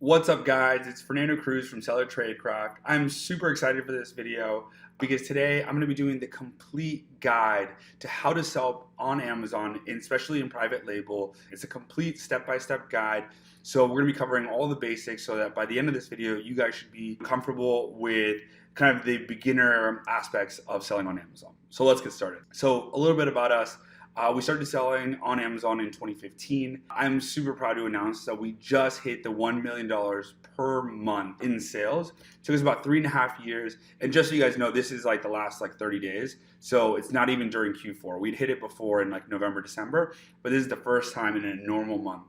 What's up, guys? It's Fernando Cruz from Seller Tradecraft. I'm super excited for this video because today I'm going to be doing the complete guide to how to sell on Amazon, and especially in private label. It's a complete step-by-step guide. So we're going to be covering all the basics so that by the end of this video, you guys should be comfortable with kind of the beginner aspects of selling on Amazon. So let's get started. So a little bit about us. We started selling on Amazon in 2015. I'm super proud to announce that we just hit the $1 million per month in sales. It took us about 3.5 years. And just so you guys know, this is like the last 30 days. So it's not even during Q4. We'd hit it before in November, December, but this is the first time in a normal month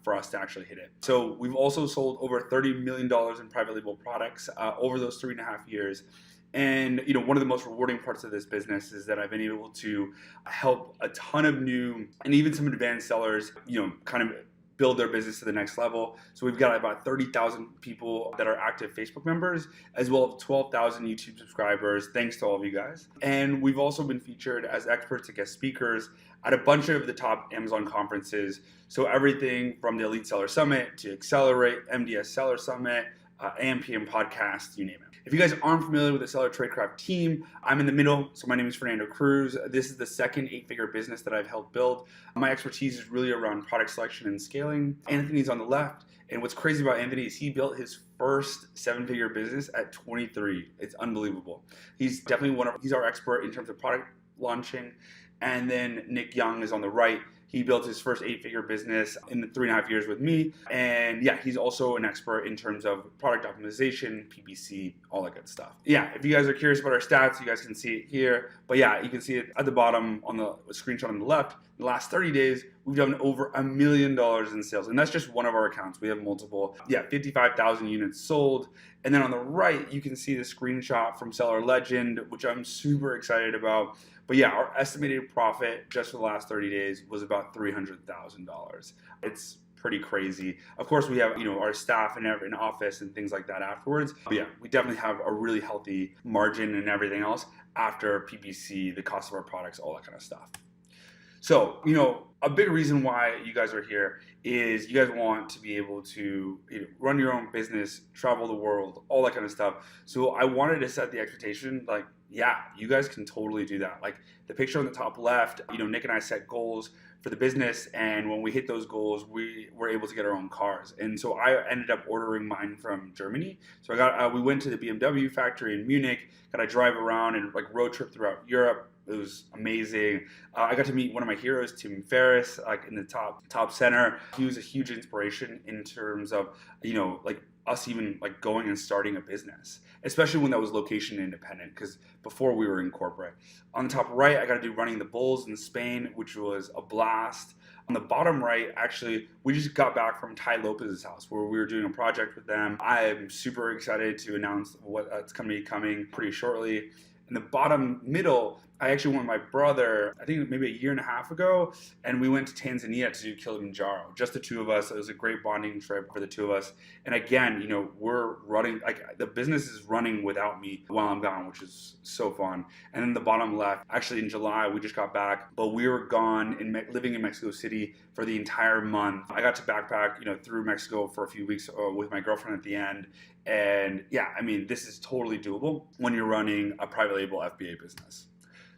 for us to actually hit it. So we've also sold over $30 million in private label products over those 3.5 years. And one of the most rewarding parts of this business is that I've been able to help a ton of new and even some advanced sellers, kind of build their business to the next level. So we've got about 30,000 people that are active Facebook members, as well as 12,000 YouTube subscribers. Thanks to all of you guys. And we've also been featured as experts and guest speakers at a bunch of the top Amazon conferences. So everything from the Elite Seller Summit to Accelerate, MDS Seller Summit, AMPM podcast, you name it. If you guys aren't familiar with the Seller Tradecraft team, I'm in the middle. So my name is Fernando Cruz. This is the second 8-figure business that I've helped build. My expertise is really around product selection and scaling. Anthony's on the left. And what's crazy about Anthony is he built his first 7-figure business at 23. It's unbelievable. He's definitely he's our expert in terms of product launching. And then Nick Young is on the right. He built his first 8-figure business in the 3.5 years with me. And yeah, he's also an expert in terms of product optimization, PPC, all that good stuff. Yeah, if you guys are curious about our stats, you guys can see it here. But yeah, you can see it at the bottom on the screenshot on the left. In the last 30 days, we've done over $1 million in sales. And that's just one of our accounts. We have multiple. Yeah, 55,000 units sold. And then on the right, you can see the screenshot from Seller Legend, which I'm super excited about. But yeah, our estimated profit just for the last 30 days was about $300,000. It's pretty crazy. Of course, we have our staff and an office and things like that afterwards. But yeah, we definitely have a really healthy margin and everything else after PPC, the cost of our products, all that kind of stuff. So, a big reason why you guys are here is you guys want to be able to run your own business, travel the world, all that kind of stuff. So I wanted to set the expectation, yeah, you guys can totally do that. Like the picture on the top left, Nick and I set goals for the business, and when we hit those goals, we were able to get our own cars. And so I ended up ordering mine from Germany. So we went to the BMW factory in Munich, got to drive around and road trip throughout Europe. It was amazing. I got to meet one of my heroes, Tim Ferriss, in the top center. He was a huge inspiration in terms of, us even going and starting a business, especially when that was location independent, because before we were in corporate. On the top right, I got to do running the bulls in Spain, which was a blast. On the bottom right, actually, we just got back from Tai Lopez's house where we were doing a project with them. I am super excited to announce what's going to be coming pretty shortly. In the bottom middle, I actually went with my brother, I think maybe 1.5 years ago, and we went to Tanzania to do Kilimanjaro. Just the two of us. It was a great bonding trip for the two of us. And again, we're running, the business is running without me while I'm gone, which is so fun. And then the bottom left, actually in July, we just got back, but we were gone living in Mexico City for the entire month. I got to backpack, through Mexico for a few weeks with my girlfriend at the end. And yeah, this is totally doable when you're running a private label FBA business.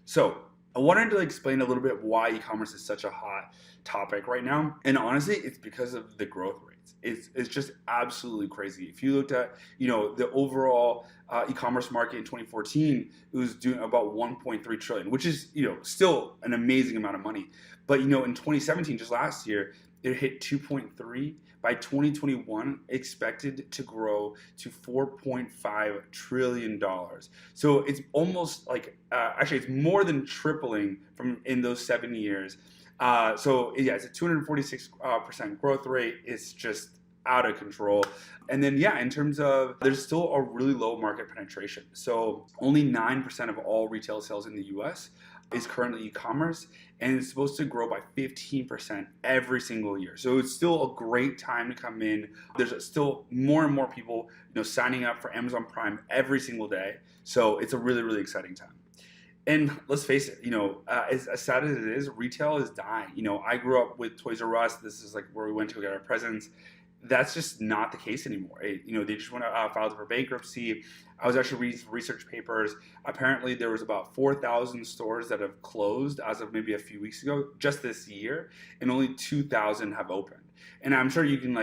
So I wanted to explain a little bit why e-commerce is such a hot topic right now. And honestly, it's because of the growth rates. It's just absolutely crazy. If you looked at, the overall e-commerce market in 2014, it was doing about 1.3 trillion, which is, still an amazing amount of money. But, in 2017, just last year, it hit 2.3. By 2021, expected to grow to $4.5 trillion. So it's almost actually it's more than tripling from in those 7 years. So yeah, it's a 246% growth rate. It's just out of control. And then yeah, in terms of, there's still a really low market penetration. So only 9% of all retail sales in the US is currently e-commerce, and it's supposed to grow by 15% every single year. So it's still a great time to come in. There's still more and more people, signing up for Amazon Prime every single day. So it's a really, really exciting time. And let's face it, as sad as it is, retail is dying. I grew up with Toys R Us. This is where we went to get our presents. that's just not the case anymore. They just want to file for bankruptcy. I was actually reading some research papers. Apparently, there was about 4,000 stores that have closed as of maybe a few weeks ago, just this year, and only 2,000 have opened. And I'm sure you can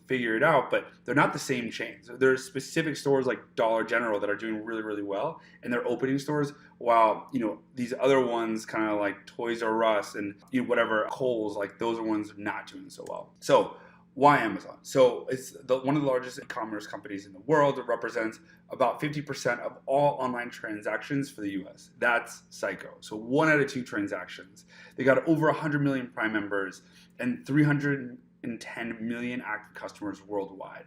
figure it out, but they're not the same chains. There's specific stores like Dollar General that are doing really, really well, and they're opening stores, while these other ones, kind of like Toys R Us and whatever Kohl's, like those are ones not doing so well. So why Amazon? So it's one of the largest e-commerce companies in the world. It represents about 50% of all online transactions for the US. That's psycho. So 1 out of 2 transactions. They got over 100 million Prime members and 310 million active customers worldwide.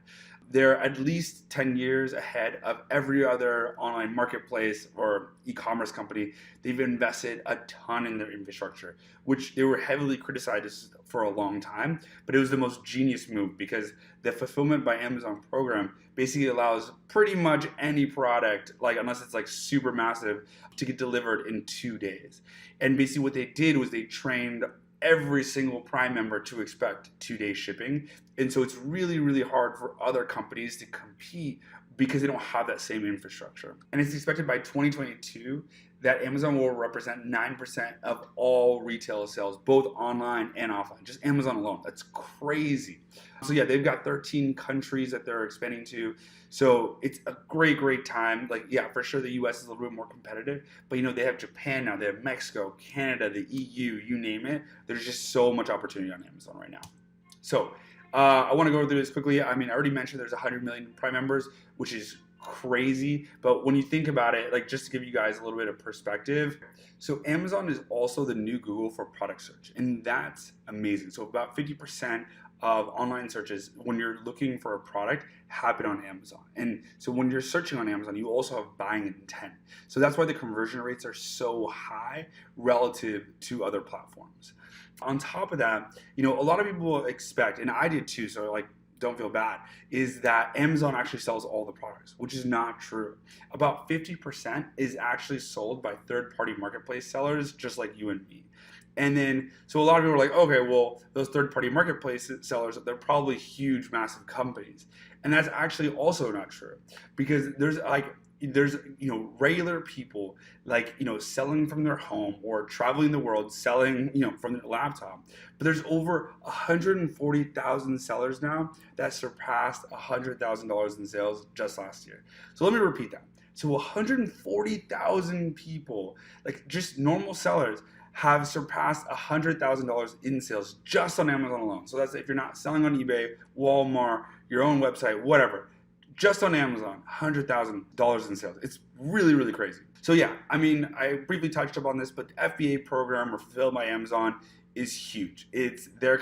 They're at least 10 years ahead of every other online marketplace or e-commerce company. They've invested a ton in their infrastructure, which they were heavily criticized for a long time, but it was the most genius move because the Fulfillment by Amazon program basically allows pretty much any product, unless it's super massive, to get delivered in 2 days. And basically what they did was they trained every single Prime member to expect 2-day shipping. And so it's really, really hard for other companies to compete because they don't have that same infrastructure. And it's expected by 2022 that Amazon will represent 9% of all retail sales, both online and offline, just Amazon alone. That's crazy. So yeah, they've got 13 countries that they're expanding to. So it's a great, great time. For sure the US is a little bit more competitive, but they have Japan now, they have Mexico, Canada, the EU, you name it. There's just so much opportunity on Amazon right now. So I want to go through this quickly. I already mentioned there's 100 million Prime members, which is crazy. But when you think about it, just to give you guys a little bit of perspective, so Amazon is also the new Google for product search, and that's amazing. So about 50% of online searches when you're looking for a product happen on Amazon. And so when you're searching on Amazon, you also have buying intent. So that's why the conversion rates are so high relative to other platforms. On top of that, a lot of people expect, and I did too, so don't feel bad, is that Amazon actually sells all the products, which is not true. About 50% is actually sold by third-party marketplace sellers, just like you and me. And then, so a lot of people are like, okay, well, those third-party marketplace sellers, they're probably huge, massive companies. And that's actually also not true, because there's regular people selling from their home or traveling the world selling from their laptop. But there's over 140,000 sellers now that surpassed $100,000 in sales just last year. So let me repeat that. So 140,000 people, just normal sellers, have surpassed $100,000 in sales just on Amazon alone. So that's if you're not selling on eBay, Walmart, your own website, whatever. Just on Amazon, $100,000 in sales. It's really, really crazy. So yeah, I briefly touched upon this, but the FBA program, or Fulfilled by Amazon, is huge. It's their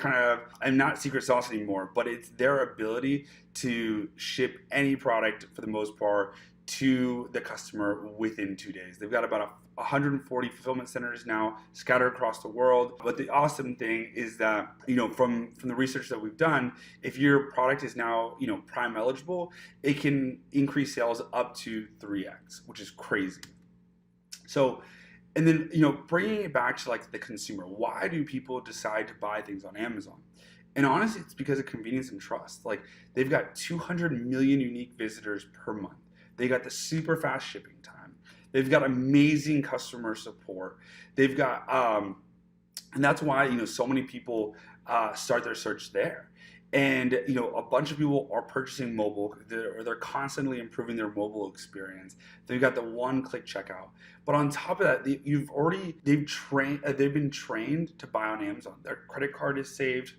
I'm not secret sauce anymore, but it's their ability to ship any product for the most part to the customer within 2 days. They've got about 140 fulfillment centers now scattered across the world. But the awesome thing is that, from the research that we've done, if your product is now, Prime eligible, it can increase sales up to 3x, which is crazy. So, and then, bringing it back to the consumer, why do people decide to buy things on Amazon? And honestly, it's because of convenience and trust. They've got 200 million unique visitors per month. They got the super fast shipping time. They've got amazing customer support. They've got, and that's why, so many people start their search there. And, a bunch of people are purchasing mobile. They're constantly improving their mobile experience. They've got the one-click checkout. But on top of that, they've been trained to buy on Amazon. Their credit card is saved.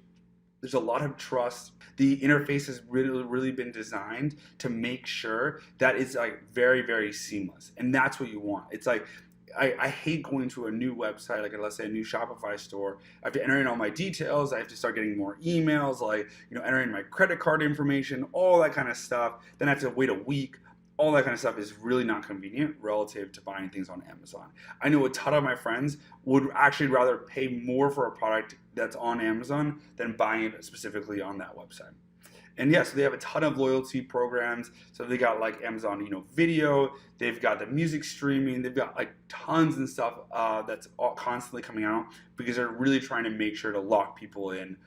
There's a lot of trust. The interface has really, really been designed to make sure that it's very, very seamless. And that's what you want. It's I hate going to a new website, let's say a new Shopify store. I have to enter in all my details. I have to start getting more emails, entering my credit card information, all that kind of stuff. Then I have to wait a week. All that kind of stuff is really not convenient relative to buying things on Amazon. I know a ton of my friends would actually rather pay more for a product that's on Amazon than buying it specifically on that website. And yes, they have a ton of loyalty programs. So they got Amazon, video. They've got the music streaming. They've got tons and stuff that's all constantly coming out because they're really trying to make sure to lock people in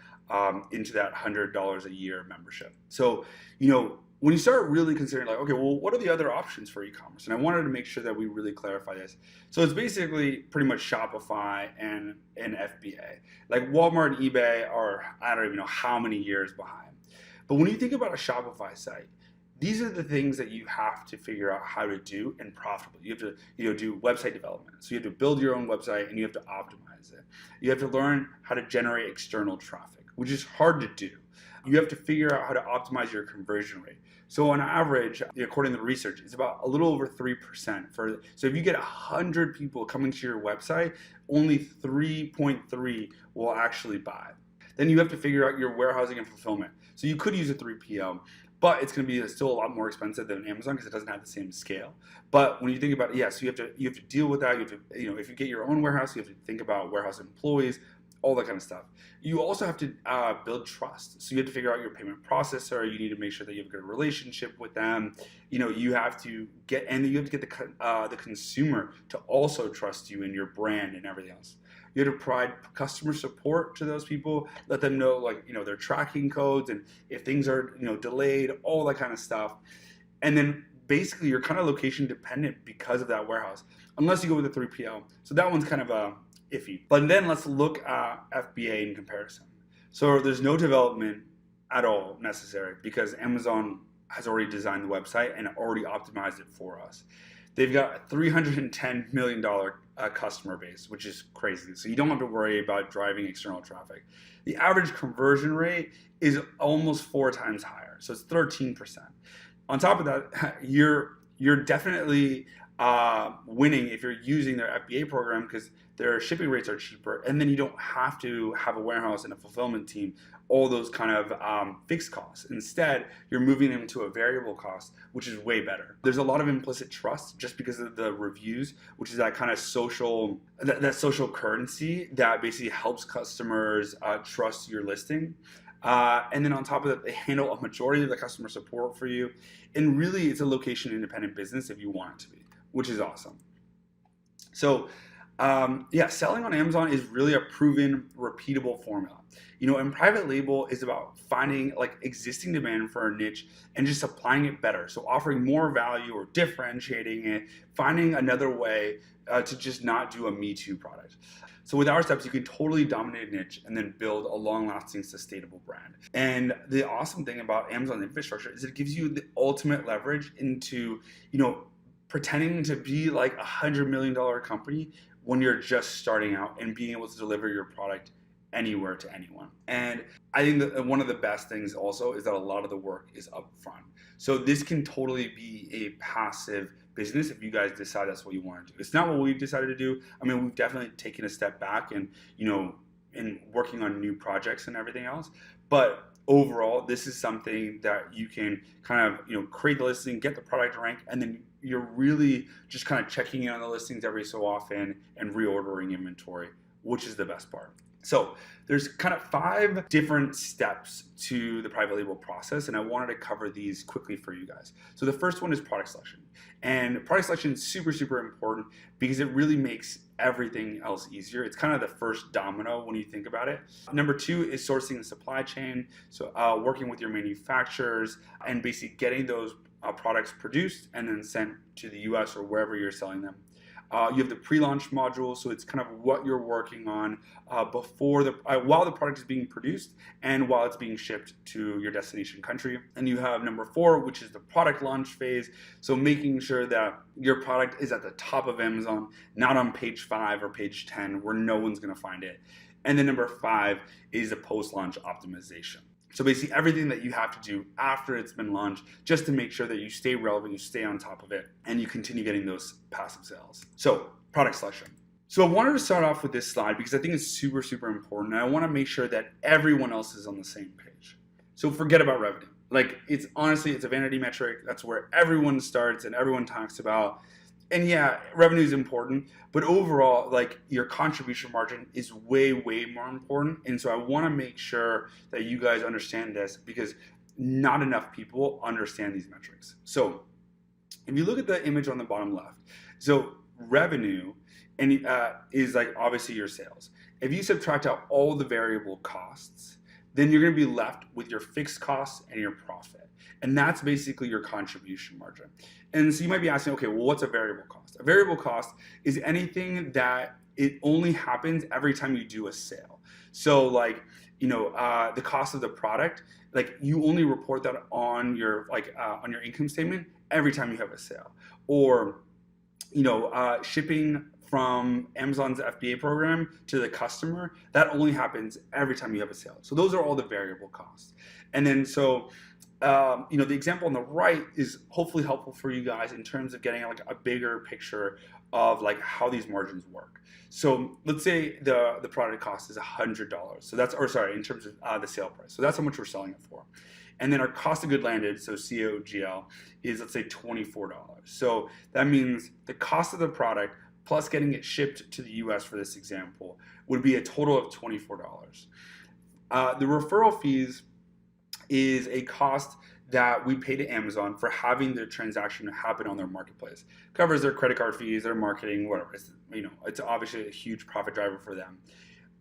into that $100 a year membership. So, you know, when you start really considering like, okay, well, what are the other options for e-commerce? And I wanted to make sure that we really clarify this. So it's basically pretty much Shopify and FBA. Like Walmart and eBay are, I don't even know how many years behind. But when you think about a Shopify site, these are the things that you have to figure out how to do and profitably. You have to, do website development. So you have to build your own website and you have to optimize it. You have to learn how to generate external traffic, which is hard to do. You have to figure out how to optimize your conversion rate. So on average, according to the research, it's about a little over 3%. So if you get 100 people coming to your website, only 3.3 will actually buy. Then you have to figure out your warehousing and fulfillment. So you could use a 3PL, but it's going to be still a lot more expensive than Amazon because it doesn't have the same scale. But when you think about it, so you have to deal with that. You have to, if you get your own warehouse, you have to think about warehouse employees, all that kind of stuff. You also have to build trust. So you have to figure out your payment processor. You need to make sure that you have a good relationship with them. You have to get, and you have to get the consumer to also trust you and your brand and everything else. You have to provide customer support to those people, let them know their tracking codes and if things are delayed, all that kind of stuff. And then basically you're kind of location dependent because of that warehouse, unless you go with a 3PL. So that one's kind of iffy. But then let's look at FBA in comparison. So there's no development at all necessary because Amazon has already designed the website and already optimized it for us. They've got a $310 million customer base, which is crazy. So you don't have to worry about driving external traffic. The average conversion rate is almost 4 times higher. So it's 13%. On top of that, you're definitely winning if you're using their FBA program because their shipping rates are cheaper, and then you don't have to have a warehouse and a fulfillment team, all those kind of fixed costs. Instead, you're moving them to a variable cost, which is way better. There's a lot of implicit trust just because of the reviews, which is that kind of social currency that basically helps customers trust your listing. And then on top of that, they handle a majority of the customer support for you. And really, it's a location independent business if you want it to be, which is awesome. So selling on Amazon is really a proven, repeatable formula. And private label is about finding existing demand for a niche and just applying it better. So offering more value or differentiating it, finding another way to just not do a Me Too product. So with our steps, you can totally dominate a niche and then build a long-lasting, sustainable brand. And the awesome thing about Amazon infrastructure is it gives you the ultimate leverage into, pretending to be like $100 million company when you're just starting out and being able to deliver your product anywhere to anyone. And I think that one of the best things also is that a lot of the work is upfront. So this can totally be a passive business if you guys decide that's what you want to do. It's not what we've decided to do. I mean, we've definitely taken a step back and, in working on new projects and everything else. But overall, this is something that you can kind of, create the listing, get the product ranked, and then you're really just kind of checking in on the listings every so often and reordering inventory, which is the best part. So there's kind of 5 different steps to the private label process, and I wanted to cover these quickly for you guys. So the first one is product selection. And product selection is super, super important because it really makes everything else easier. It's kind of the first domino when you think about it. Number 2 is sourcing the supply chain. So working with your manufacturers and basically getting those products produced and then sent to the US or wherever you're selling them. You have the pre-launch module, so it's kind of what you're working on while the product is being produced and while it's being shipped to your destination country. And you have number 4, which is the product launch phase. So making sure that your product is at the top of Amazon, not on page 5 or page 10 where no one's going to find it. And then number 5 is the post-launch optimization. So basically everything that you have to do after it's been launched just to make sure that you stay relevant, you stay on top of it, and you continue getting those passive sales. So product selection. So I wanted to start off with this slide because I think it's super, super important. And I want to make sure that everyone else is on the same page. So forget about revenue. It's a vanity metric. That's where everyone starts and everyone talks about. And yeah, revenue is important, but overall, your contribution margin is way, way more important. And so I want to make sure that you guys understand this because not enough people understand these metrics. So if you look at the image on the bottom left, so revenue is obviously your sales. If you subtract out all the variable costs, then you're going to be left with your fixed costs and your profit. And that's basically your contribution margin. And so you might be asking, okay, well, what's a variable cost? A variable cost is anything that it only happens every time you do a sale. So like, the cost of the product, like you only report that on your income statement every time you have a sale. Or, shipping from Amazon's FBA program to the customer, that only happens every time you have a sale. So those are all the variable costs. And then the example on the right is hopefully helpful for you guys in terms of getting like a bigger picture of like how these margins work. So let's say the product cost is $100. So in terms of the sale price. So that's how much we're selling it for. And then our cost of goods landed, so COGL, is let's say $24. So that means the cost of the product plus getting it shipped to the US for this example would be a total of $24. The referral fees is a cost that we pay to Amazon for having the transaction happen on their marketplace. Covers their credit card fees, their marketing, whatever. It's obviously a huge profit driver for them.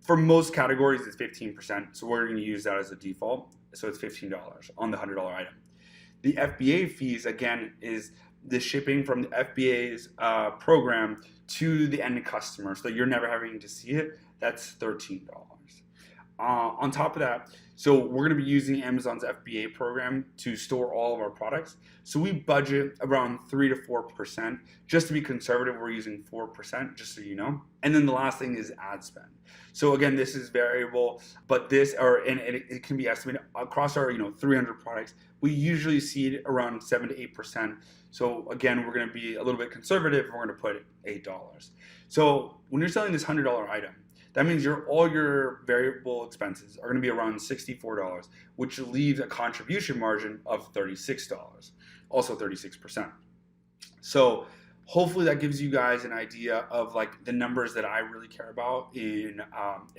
For most categories, it's 15%, so we're going to use that as a default. So it's $15 on the $100 item. The FBA fees, again, is the shipping from the FBA's program to the end customer, so you're never having to see it. That's $13. On top of that, so we're going to be using Amazon's FBA program to store all of our products. So we budget around 3 to 4%. Just to be conservative, we're using 4%, just so you know. And then the last thing is ad spend. So again, this is variable, but it can be estimated across our 300 products. We usually see it around 7 to 8%. So again, we're going to be a little bit conservative. We're going to put $8. So when you're selling this $100 item, that means all your variable expenses are going to be around $64, which leaves a contribution margin of $36, also 36%. So hopefully that gives you guys an idea of like the numbers that I really care about in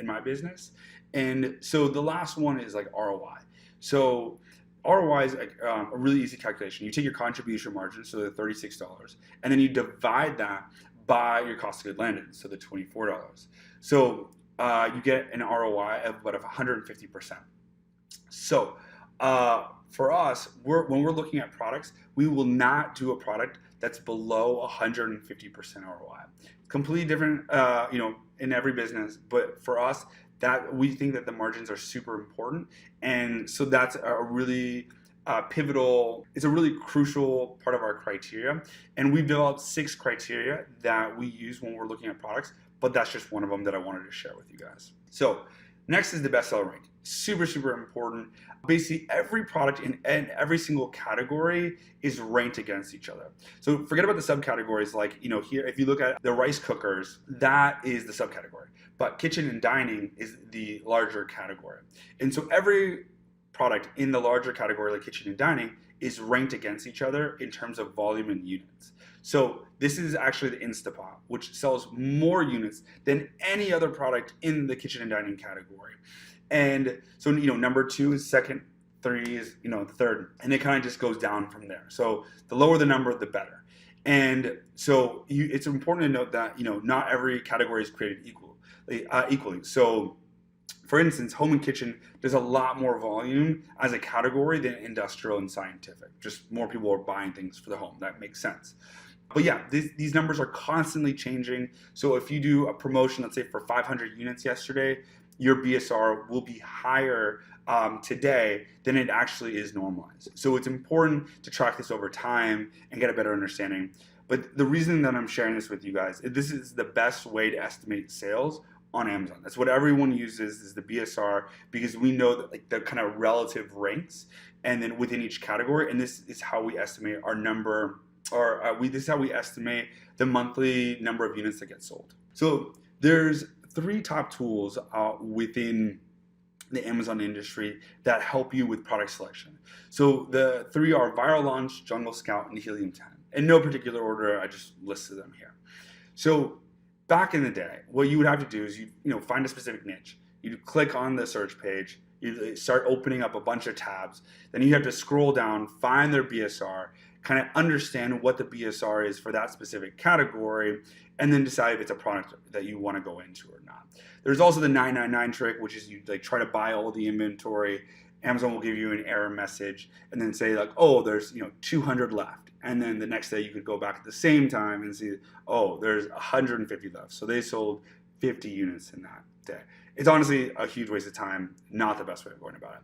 my business. And so the last one is like ROI. So ROI is a really easy calculation. You take your contribution margin, so the $36, and then you divide that by your cost of goods landed, so the $24. So you get an ROI of about 150%. So for us, when we're looking at products, we will not do a product that's below 150% ROI. Completely different, in every business, but for us, that we think that the margins are super important, and so that's a really pivotal. It's a really crucial part of our criteria, and we've developed 6 criteria that we use when we're looking at products, but that's just one of them that I wanted to share with you guys. So next is the bestseller rank. Super, super important. Basically, every product in every single category is ranked against each other. So forget about the subcategories. Like, here, if you look at the rice cookers, that is the subcategory. But kitchen and dining is the larger category. And so every product in the larger category, like kitchen and dining, is ranked against each other in terms of volume and units. So this is actually the Instapot, which sells more units than any other product in the kitchen and dining category. And so, number 2 is second, 3 is, the third, and it kind of just goes down from there. So the lower the number, the better. And so it's important to note that, not every category is created equally. So for instance, home and kitchen does a lot more volume as a category than industrial and scientific. Just more people are buying things for the home. That makes sense. But yeah, these numbers are constantly changing. So if you do a promotion, let's say for 500 units yesterday, your BSR will be higher today than it actually is normalized. So it's important to track this over time and get a better understanding. But the reason that I'm sharing this with you guys, this is the best way to estimate sales on Amazon. That's what everyone uses, is the BSR, because we know that like the kind of relative ranks and then within each category, and this is how we estimate our number, this is how we estimate the monthly number of units that get sold. So there's 3 top tools within the Amazon industry that help you with product selection. So the 3 are Viral Launch, Jungle Scout, and Helium 10. In no particular order, I just listed them here. So back in the day, what you would have to do is you find a specific niche. You click on the search page, you start opening up a bunch of tabs. Then you have to scroll down, find their BSR, kind of understand what the BSR is for that specific category, and then decide if it's a product that you want to go into or not. There's also the 999 trick, which is you like try to buy all the inventory. Amazon will give you an error message and then say like, oh, there's 200 left. And then the next day you could go back at the same time and see, oh, there's 150 left. So they sold 50 units in that day. It's honestly a huge waste of time, not the best way of going about it.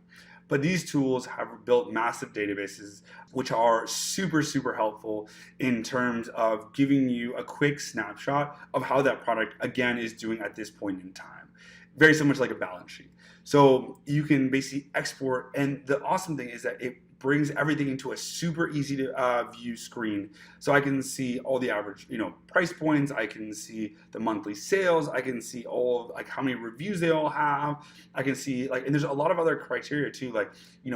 But these tools have built massive databases, which are super, super helpful in terms of giving you a quick snapshot of how that product, again, is doing at this point in time. Very similar to like a balance sheet. So you can basically export, and the awesome thing is that it brings everything into a super easy to view screen. So I can see all the average, price points. I can see the monthly sales. I can see all of, like how many reviews they all have. I can see and there's a lot of other criteria too, like,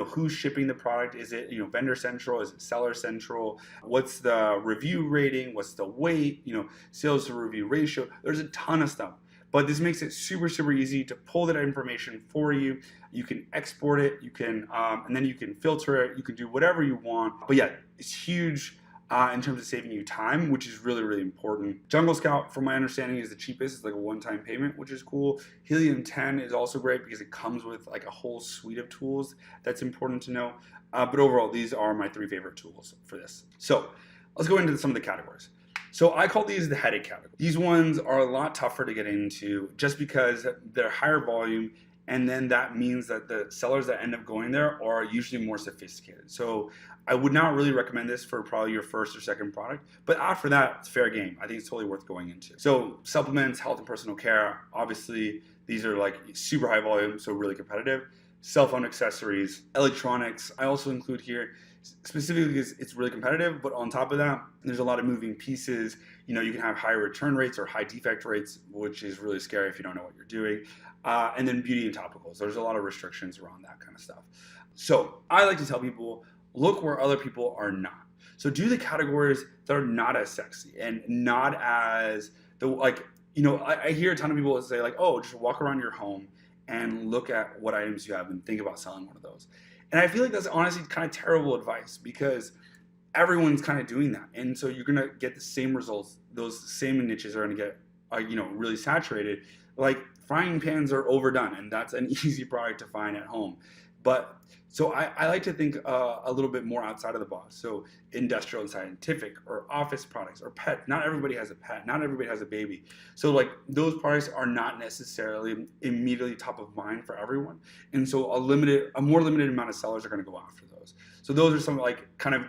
who's shipping the product. Is it, vendor central? Is it seller central? What's the review rating? What's the weight? Sales to review ratio. There's a ton of stuff. But this makes it super, super easy to pull that information for you. You can export it, you can, and then you can filter it. You can do whatever you want. But yeah, it's huge in terms of saving you time, which is really, really important. Jungle Scout, from my understanding, is the cheapest. It's like a one-time payment, which is cool. Helium 10 is also great because it comes with like a whole suite of tools. That's important to know. But overall, these are my 3 favorite tools for this. So let's go into some of the categories. So I call these the headache category. These ones are a lot tougher to get into just because they're higher volume, and then that means that the sellers that end up going there are usually more sophisticated. So I would not really recommend this for probably your first or second product, but after that, it's fair game. I think it's totally worth going into. So supplements, health and personal care, obviously these are like super high volume, so really competitive. Cell phone accessories, electronics, I also include here, specifically because it's really competitive, but on top of that, there's a lot of moving pieces. You can have high return rates or high defect rates, which is really scary if you don't know what you're doing. And then beauty and topicals. There's a lot of restrictions around that kind of stuff. So I like to tell people, look where other people are not. So do the categories that are not as sexy and not as, I hear a ton of people say like, oh, just walk around your home and look at what items you have and think about selling one of those. And I feel like that's honestly kind of terrible advice because everyone's kind of doing that. And so you're going to get the same results. Those same niches are going to get, really saturated. Like frying pans are overdone, and that's an easy product to find at home. But so I like to think a little bit more outside of the box. So industrial and scientific or office products or pet. Not everybody has a pet. Not everybody has a baby. So like those products are not necessarily immediately top of mind for everyone. And so a more limited amount of sellers are going to go after those. So those are some like kind of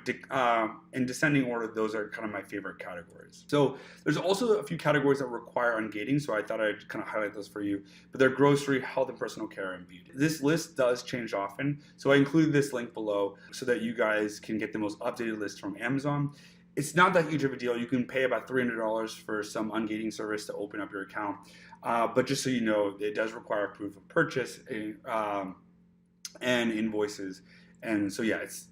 in descending order, those are kind of my favorite categories. So there's also a few categories that require ungating. So I thought I'd kind of highlight those for you, but they're grocery, health and personal care, and beauty. This list does change often. So I included this link below so that you guys can get the most updated list from Amazon. It's not that huge of a deal. You can pay about $300 for some ungating service to open up your account. But just so you know, it does require proof of purchase and invoices. And so, yeah, it's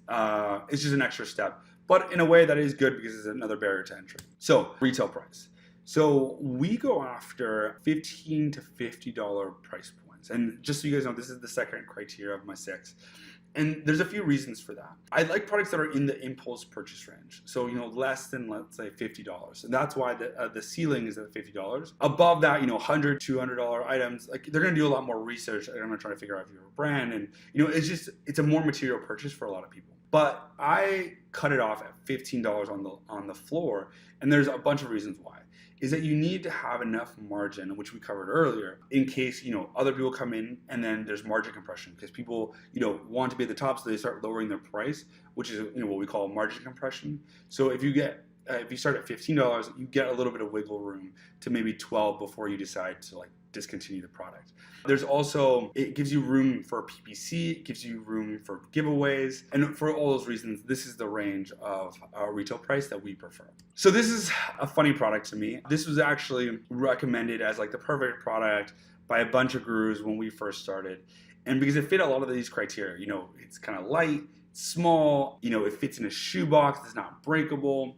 just an extra step. But in a way that is good because it's another barrier to entry. So retail price. So we go after $15 to $50 price points. And just so you guys know, this is the second criteria of my 6. And there's a few reasons for that. I like products that are in the impulse purchase range. So, less than, let's say, $50. And that's why the ceiling is at $50. Above that, $100, $200 items, like they're going to do a lot more research. They're going to try to figure out if you're a brand. And, it's a more material purchase for a lot of people. But I cut it off at $15 on the floor. And there's a bunch of reasons why. Is that you need to have enough margin, which we covered earlier, in case, other people come in and then there's margin compression because people, want to be at the top, so they start lowering their price, which is, what we call margin compression. So if you start at $15, you get a little bit of wiggle room to maybe $12 before you decide to discontinue the product. There's also, it gives you room for PPC, it gives you room for giveaways, and for all those reasons, this is the range of retail price that we prefer. So this is a funny product to me. This was actually recommended as like the perfect product by a bunch of gurus when we first started. And because it fit a lot of these criteria, it's kind of light, small, it fits in a shoebox, it's not breakable.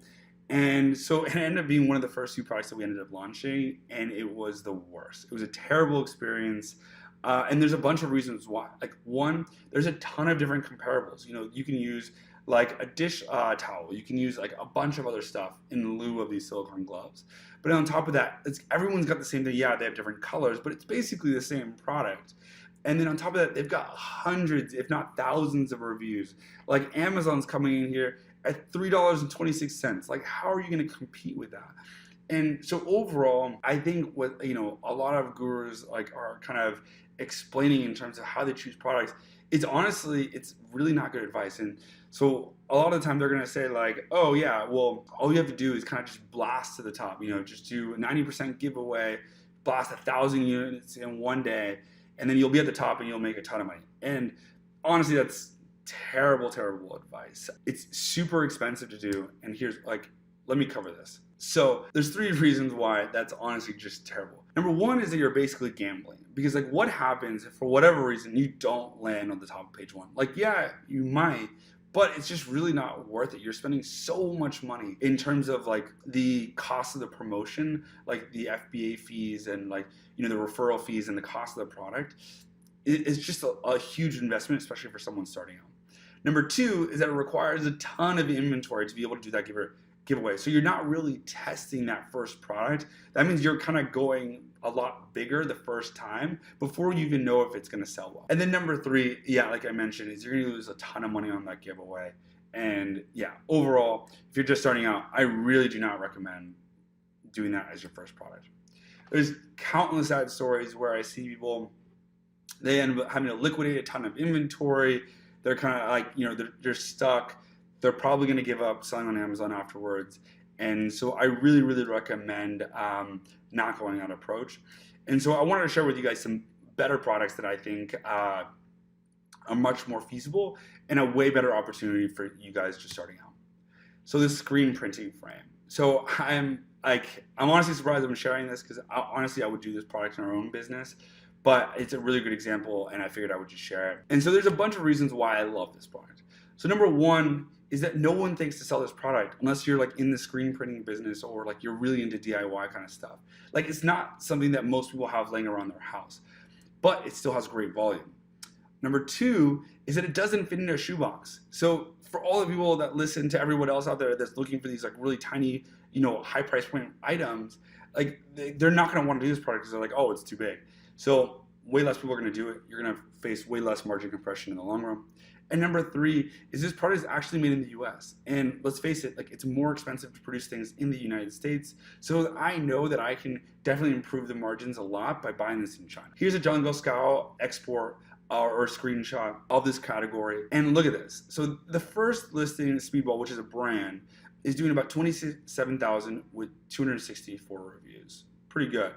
And so it ended up being one of the first few products that we ended up launching, and it was the worst. It was a terrible experience. And there's a bunch of reasons why. Like one, there's a ton of different comparables. You can use like a dish towel. You can use like a bunch of other stuff in lieu of these silicone gloves. But on top of that, everyone's got the same thing. Yeah, they have different colors, but it's basically the same product. And then on top of that, they've got hundreds, if not thousands of reviews. Like Amazon's coming in here at $3.26. Like, how are you going to compete with that? And so overall, I think what, a lot of gurus like are kind of explaining in terms of how they choose products, it's really not good advice. And so a lot of the time they're going to say like, oh yeah, well, all you have to do is kind of just blast to the top, just do a 90% giveaway, blast 1,000 units in one day, and then you'll be at the top and you'll make a ton of money. And honestly, that's terrible advice. It's super expensive to do. And let me cover this. So there's 3 reasons why that's honestly just terrible. Number 1 is that you're basically gambling, because like what happens if for whatever reason you don't land on the top of page 1? Like, yeah, you might, but it's just really not worth it. You're spending so much money in terms of like the cost of the promotion, like the FBA fees and like, the referral fees and the cost of the product. It's just a huge investment, especially for someone starting out. Number 2 is that it requires a ton of inventory to be able to do that giveaway. So you're not really testing that first product. That means you're kind of going a lot bigger the first time before you even know if it's going to sell well. And then number 3, yeah, like I mentioned, is you're going to lose a ton of money on that giveaway. And yeah, overall, if you're just starting out, I really do not recommend doing that as your first product. There's countless ad stories where I see people, they end up having to liquidate a ton of inventory. They're kind of like, they're stuck. They're probably going to give up selling on Amazon afterwards. And so I really, really recommend not going that approach. And so I wanted to share with you guys some better products that I think are much more feasible and a way better opportunity for you guys just starting out. So this screen printing frame. So I'm honestly surprised I'm sharing this because honestly I would do this product in our own business, but it's a really good example and I figured I would just share it. And so there's a bunch of reasons why I love this product. So number 1 is that no one thinks to sell this product unless you're like in the screen printing business or like you're really into DIY kind of stuff. Like it's not something that most people have laying around their house, but it still has great volume. Number 2 is that it doesn't fit into a shoebox. So for all the people that listen to everyone else out there that's looking for these like really tiny, high price point items, like they're not going to want to do this product because they're like, oh, it's too big. So way less people are going to do it. You're going to face way less margin compression in the long run. And number 3 is this product is actually made in the US. And let's face it, like it's more expensive to produce things in the United States. So I know that I can definitely improve the margins a lot by buying this in China. Here's a Jungle Scout export or screenshot of this category. And look at this. So the first listing, Speedball, which is a brand, is doing about 27,000 with 264 reviews. Pretty good.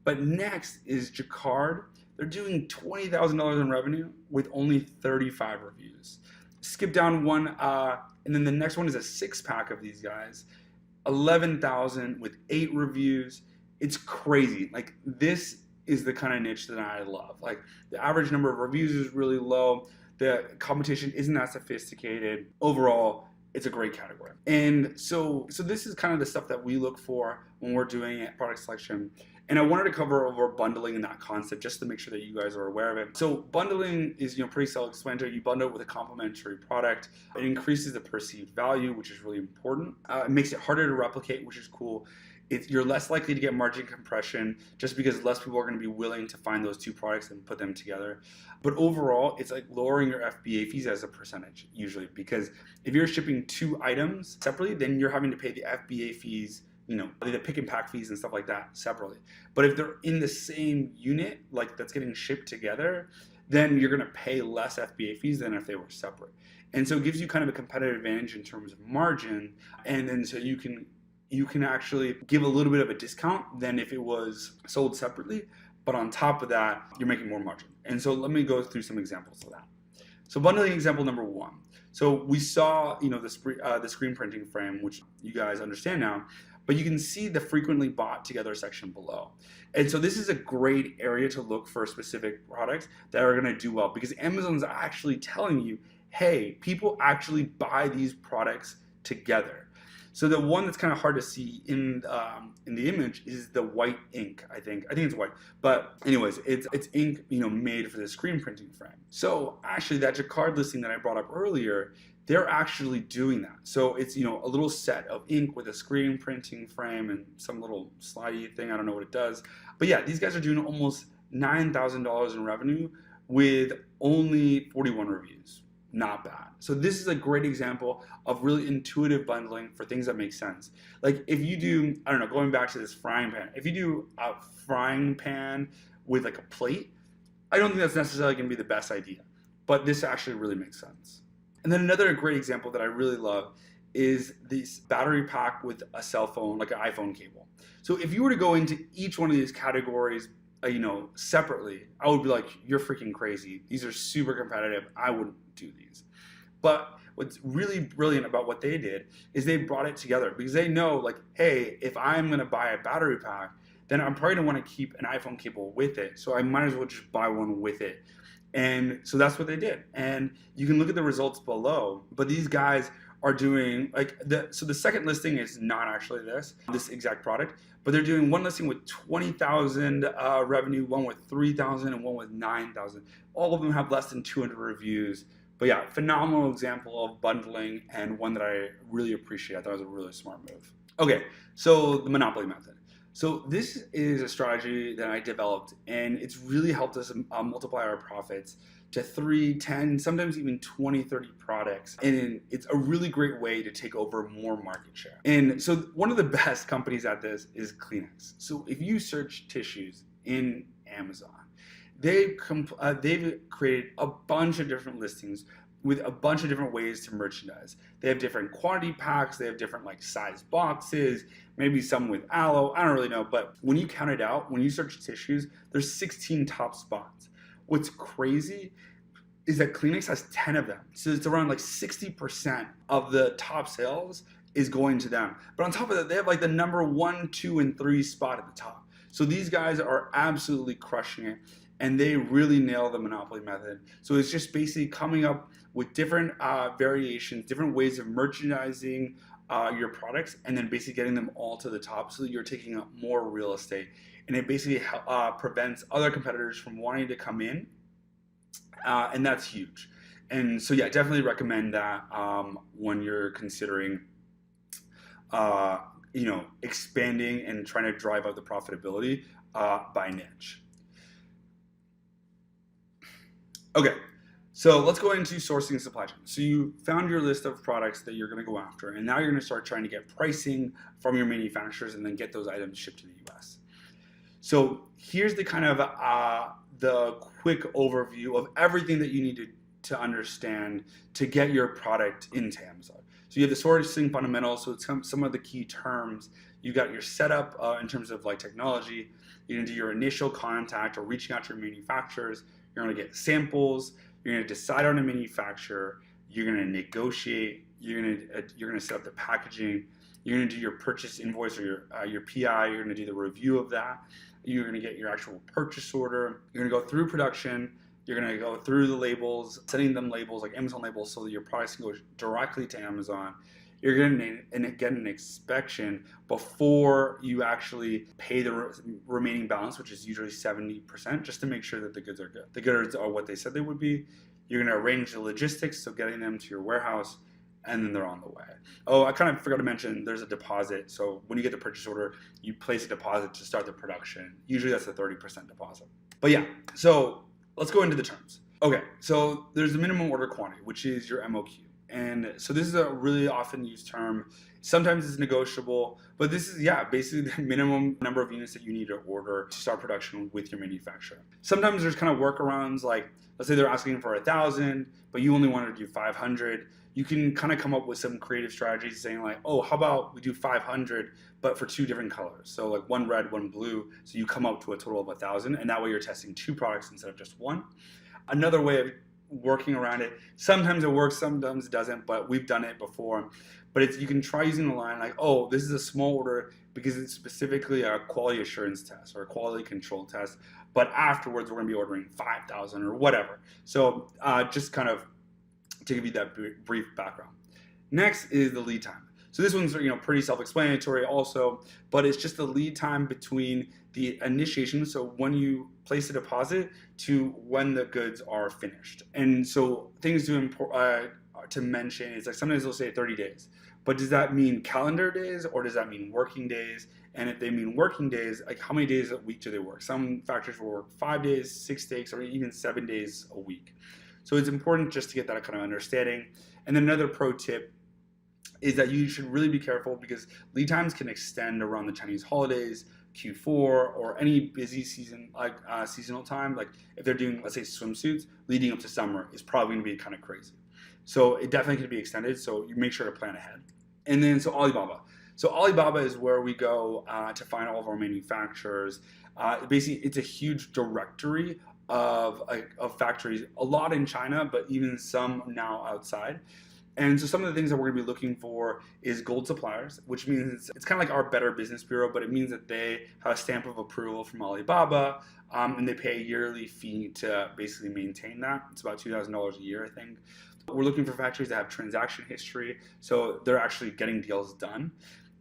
But next is Jacquard. They're doing $20,000 in revenue with only 35 reviews. Skip down one, and then the next one is a 6-pack of these guys, 11,000 with 8 reviews. It's crazy. Like this is the kind of niche that I love. Like the average number of reviews is really low. The competition isn't that sophisticated. Overall, it's a great category. And so this is kind of the stuff that we look for when we're doing product selection. And I wanted to cover over bundling and that concept just to make sure that you guys are aware of it. So bundling is pretty self-explanatory. You bundle it with a complementary product. It increases the perceived value, which is really important. It makes it harder to replicate, which is cool. You're less likely to get margin compression just because less people are going to be willing to find those 2 products and put them together. But overall, it's like lowering your FBA fees as a percentage usually, because if you're shipping 2 items separately, then you're having to pay the FBA fees, the pick and pack fees and stuff like that separately. But if they're in the same unit, like that's getting shipped together, then you're going to pay less FBA fees than if they were separate. And so it gives you kind of a competitive advantage in terms of margin. And then so you can actually give a little bit of a discount than if it was sold separately. But on top of that, you're making more margin. And so let me go through some examples of that. So bundling example number 1. So we saw, the screen printing frame, which you guys understand now, but you can see the frequently bought together section below. And so this is a great area to look for specific products that are going to do well, because Amazon's actually telling you, hey, people actually buy these products together. So the one that's kind of hard to see in the image is the white ink. I think it's white, but anyways, it's ink made for the screen printing frame. So actually, that Jacquard listing that I brought up earlier, they're actually doing that. So it's, a little set of ink with a screen printing frame and some little slidey thing. I don't know what it does. But yeah, these guys are doing almost $9,000 in revenue with only 41 reviews. Not bad. So this is a great example of really intuitive bundling for things that make sense. Like if you do, I don't know, going back to this frying pan, if you do a frying pan with like a plate, I don't think that's necessarily going to be the best idea, but this actually really makes sense. And then another great example that I really love is this battery pack with a cell phone, like an iPhone cable. So if you were to go into each one of these categories, separately, I would be like, you're freaking crazy. These are super competitive. I wouldn't do these. But what's really brilliant about what they did is they brought it together because they know, like, hey, if I'm going to buy a battery pack, then I'm probably going to want to keep an iPhone cable with it. So I might as well just buy one with it. And so that's what they did. And you can look at the results below, but these guys are doing so the second listing is not actually this exact product, but they're doing one listing with 20,000 revenue, one with 3,000, and one with 9,000. All of them have less than 200 reviews. But yeah, phenomenal example of bundling and one that I really appreciate. I thought it was a really smart move. Okay, so the monopoly method. So this is a strategy that I developed, and it's really helped us multiply our profits to 3, 10, sometimes even 20, 30 products. And it's a really great way to take over more market share. And so one of the best companies at this is Kleenex. So if you search tissues in Amazon, they've created a bunch of different listings with a bunch of different ways to merchandise. They have different quantity packs, they have different size boxes, maybe some with aloe, I don't really know, but when you count it out, when you search tissues, there's 16 top spots. What's crazy is that Kleenex has 10 of them. So it's around 60% of the top sales is going to them. But on top of that, they have the number 1, 2, and 3 spot at the top. So these guys are absolutely crushing it, and they really nail the monopoly method. So it's just basically coming up with different variations, different ways of merchandising your products, and then basically getting them all to the top so that you're taking up more real estate. And it basically prevents other competitors from wanting to come in, and that's huge. And so yeah, definitely recommend that when you're considering expanding and trying to drive up the profitability by niche. Okay, so let's go into sourcing and supply chain. So you found your list of products that you're going to go after, and now you're going to start trying to get pricing from your manufacturers and then get those items shipped to the US. So here's the kind of the quick overview of everything that you need to understand to get your product into Amazon. So you have the sourcing fundamentals, so it's some of the key terms. You got your setup in terms of technology. You're going to do your initial contact or reaching out to your manufacturers. You're going to get samples. You're going to decide on a manufacturer. You're going to negotiate. You're going to set up the packaging. You're going to do your purchase invoice or your PI. You're going to do the review of that. You're going to get your actual purchase order. You're going to go through production. You're going to go through the labels, setting them labels like Amazon labels so that your products can go directly to Amazon. You're going to get an inspection before you actually pay the remaining balance, which is usually 70%, just to make sure that the goods are good. The goods are what they said they would be. You're going to arrange the logistics, so getting them to your warehouse, and then they're on the way. Oh, I kind of forgot to mention there's a deposit. So when you get the purchase order, you place a deposit to start the production. Usually that's a 30% deposit. But yeah, so let's go into the terms. Okay, so there's the minimum order quantity, which is your MOQ. And so this is a really often used term. Sometimes it's negotiable, but this is, basically the minimum number of units that you need to order to start production with your manufacturer. Sometimes there's kind of workarounds, like let's say they're asking for 1,000, but you only wanted to do 500. You can kind of come up with some creative strategies saying oh, how about we do 500, but for 2 different colors. So one red, one blue. So you come up to a total of 1,000, and that way you're testing 2 products instead of just 1. Another way of working around it, sometimes it works, sometimes it doesn't, but we've done it before. But you can try using the line oh, this is a small order because it's specifically a quality assurance test or a quality control test, but afterwards we're going to be ordering 5,000 or whatever. So just kind of to give you that brief background. Next is the lead time. So this one's pretty self-explanatory also, but it's just the lead time between the initiation, so when you place a deposit, to when the goods are finished. And so things to to mention is like sometimes they'll say 30 days, but does that mean calendar days or does that mean working days? And if they mean working days, like how many days a week do they work? Some factories will work 5 days, 6 days, or even 7 days a week. So it's important just to get that kind of understanding. And then another pro tip is that you should really be careful because lead times can extend around the Chinese holidays, Q4, or any busy season, like seasonal time. Like if they're doing, let's say, swimsuits leading up to summer is probably going to be kind of crazy. So it definitely can be extended. So you make sure to plan ahead. And then so Alibaba. So Alibaba is where we go to find all of our manufacturers. Basically, it's a huge directory of factories, a lot in China, but even some now outside. And so some of the things that we're going to be looking for is gold suppliers, which means it's kind of like our Better Business Bureau, but it means that they have a stamp of approval from Alibaba, and they pay a yearly fee to basically maintain that. It's about $2,000 a year, I think. We're looking for factories that have transaction history, so they're actually getting deals done.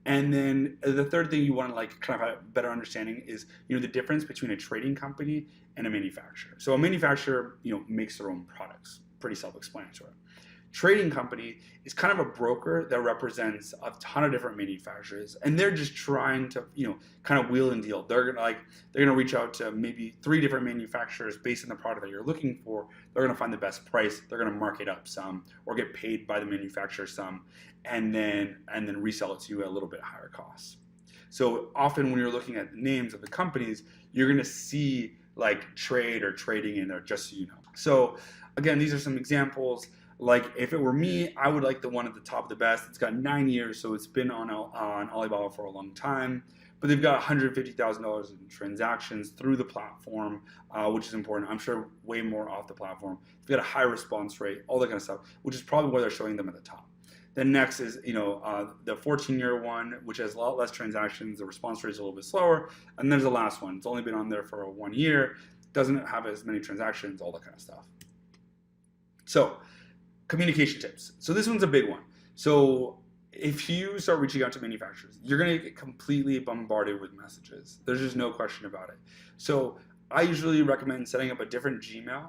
And then the third thing you want to like kind of have a better understanding is, the difference between a trading company and a manufacturer. So a manufacturer, makes their own products, pretty self-explanatory. Trading company is kind of a broker that represents a ton of different manufacturers, and they're just trying to, kind of wheel and deal. They're gonna reach out to maybe 3 different manufacturers based on the product that you're looking for. They're gonna find the best price. They're gonna mark it up some, or get paid by the manufacturer some, and then resell it to you at a little bit higher cost. So often when you're looking at the names of the companies, you're gonna see like trade or trading in there, just so you know. So again, these are some examples. Like if it were me, I would like the one at the top of the best. It's got 9 years, so it's been on Alibaba for a long time. But they've got $150,000 in transactions through the platform, which is important. I'm sure way more off the platform. They've got a high response rate, all that kind of stuff, which is probably why they're showing them at the top. Then next is the 14-year one, which has a lot less transactions. The response rate is a little bit slower. And there's the last one. It's only been on there for 1 year, doesn't have as many transactions, all that kind of stuff. So communication tips. So this one's a big one. So if you start reaching out to manufacturers, you're going to get completely bombarded with messages. There's just no question about it. So I usually recommend setting up a different Gmail,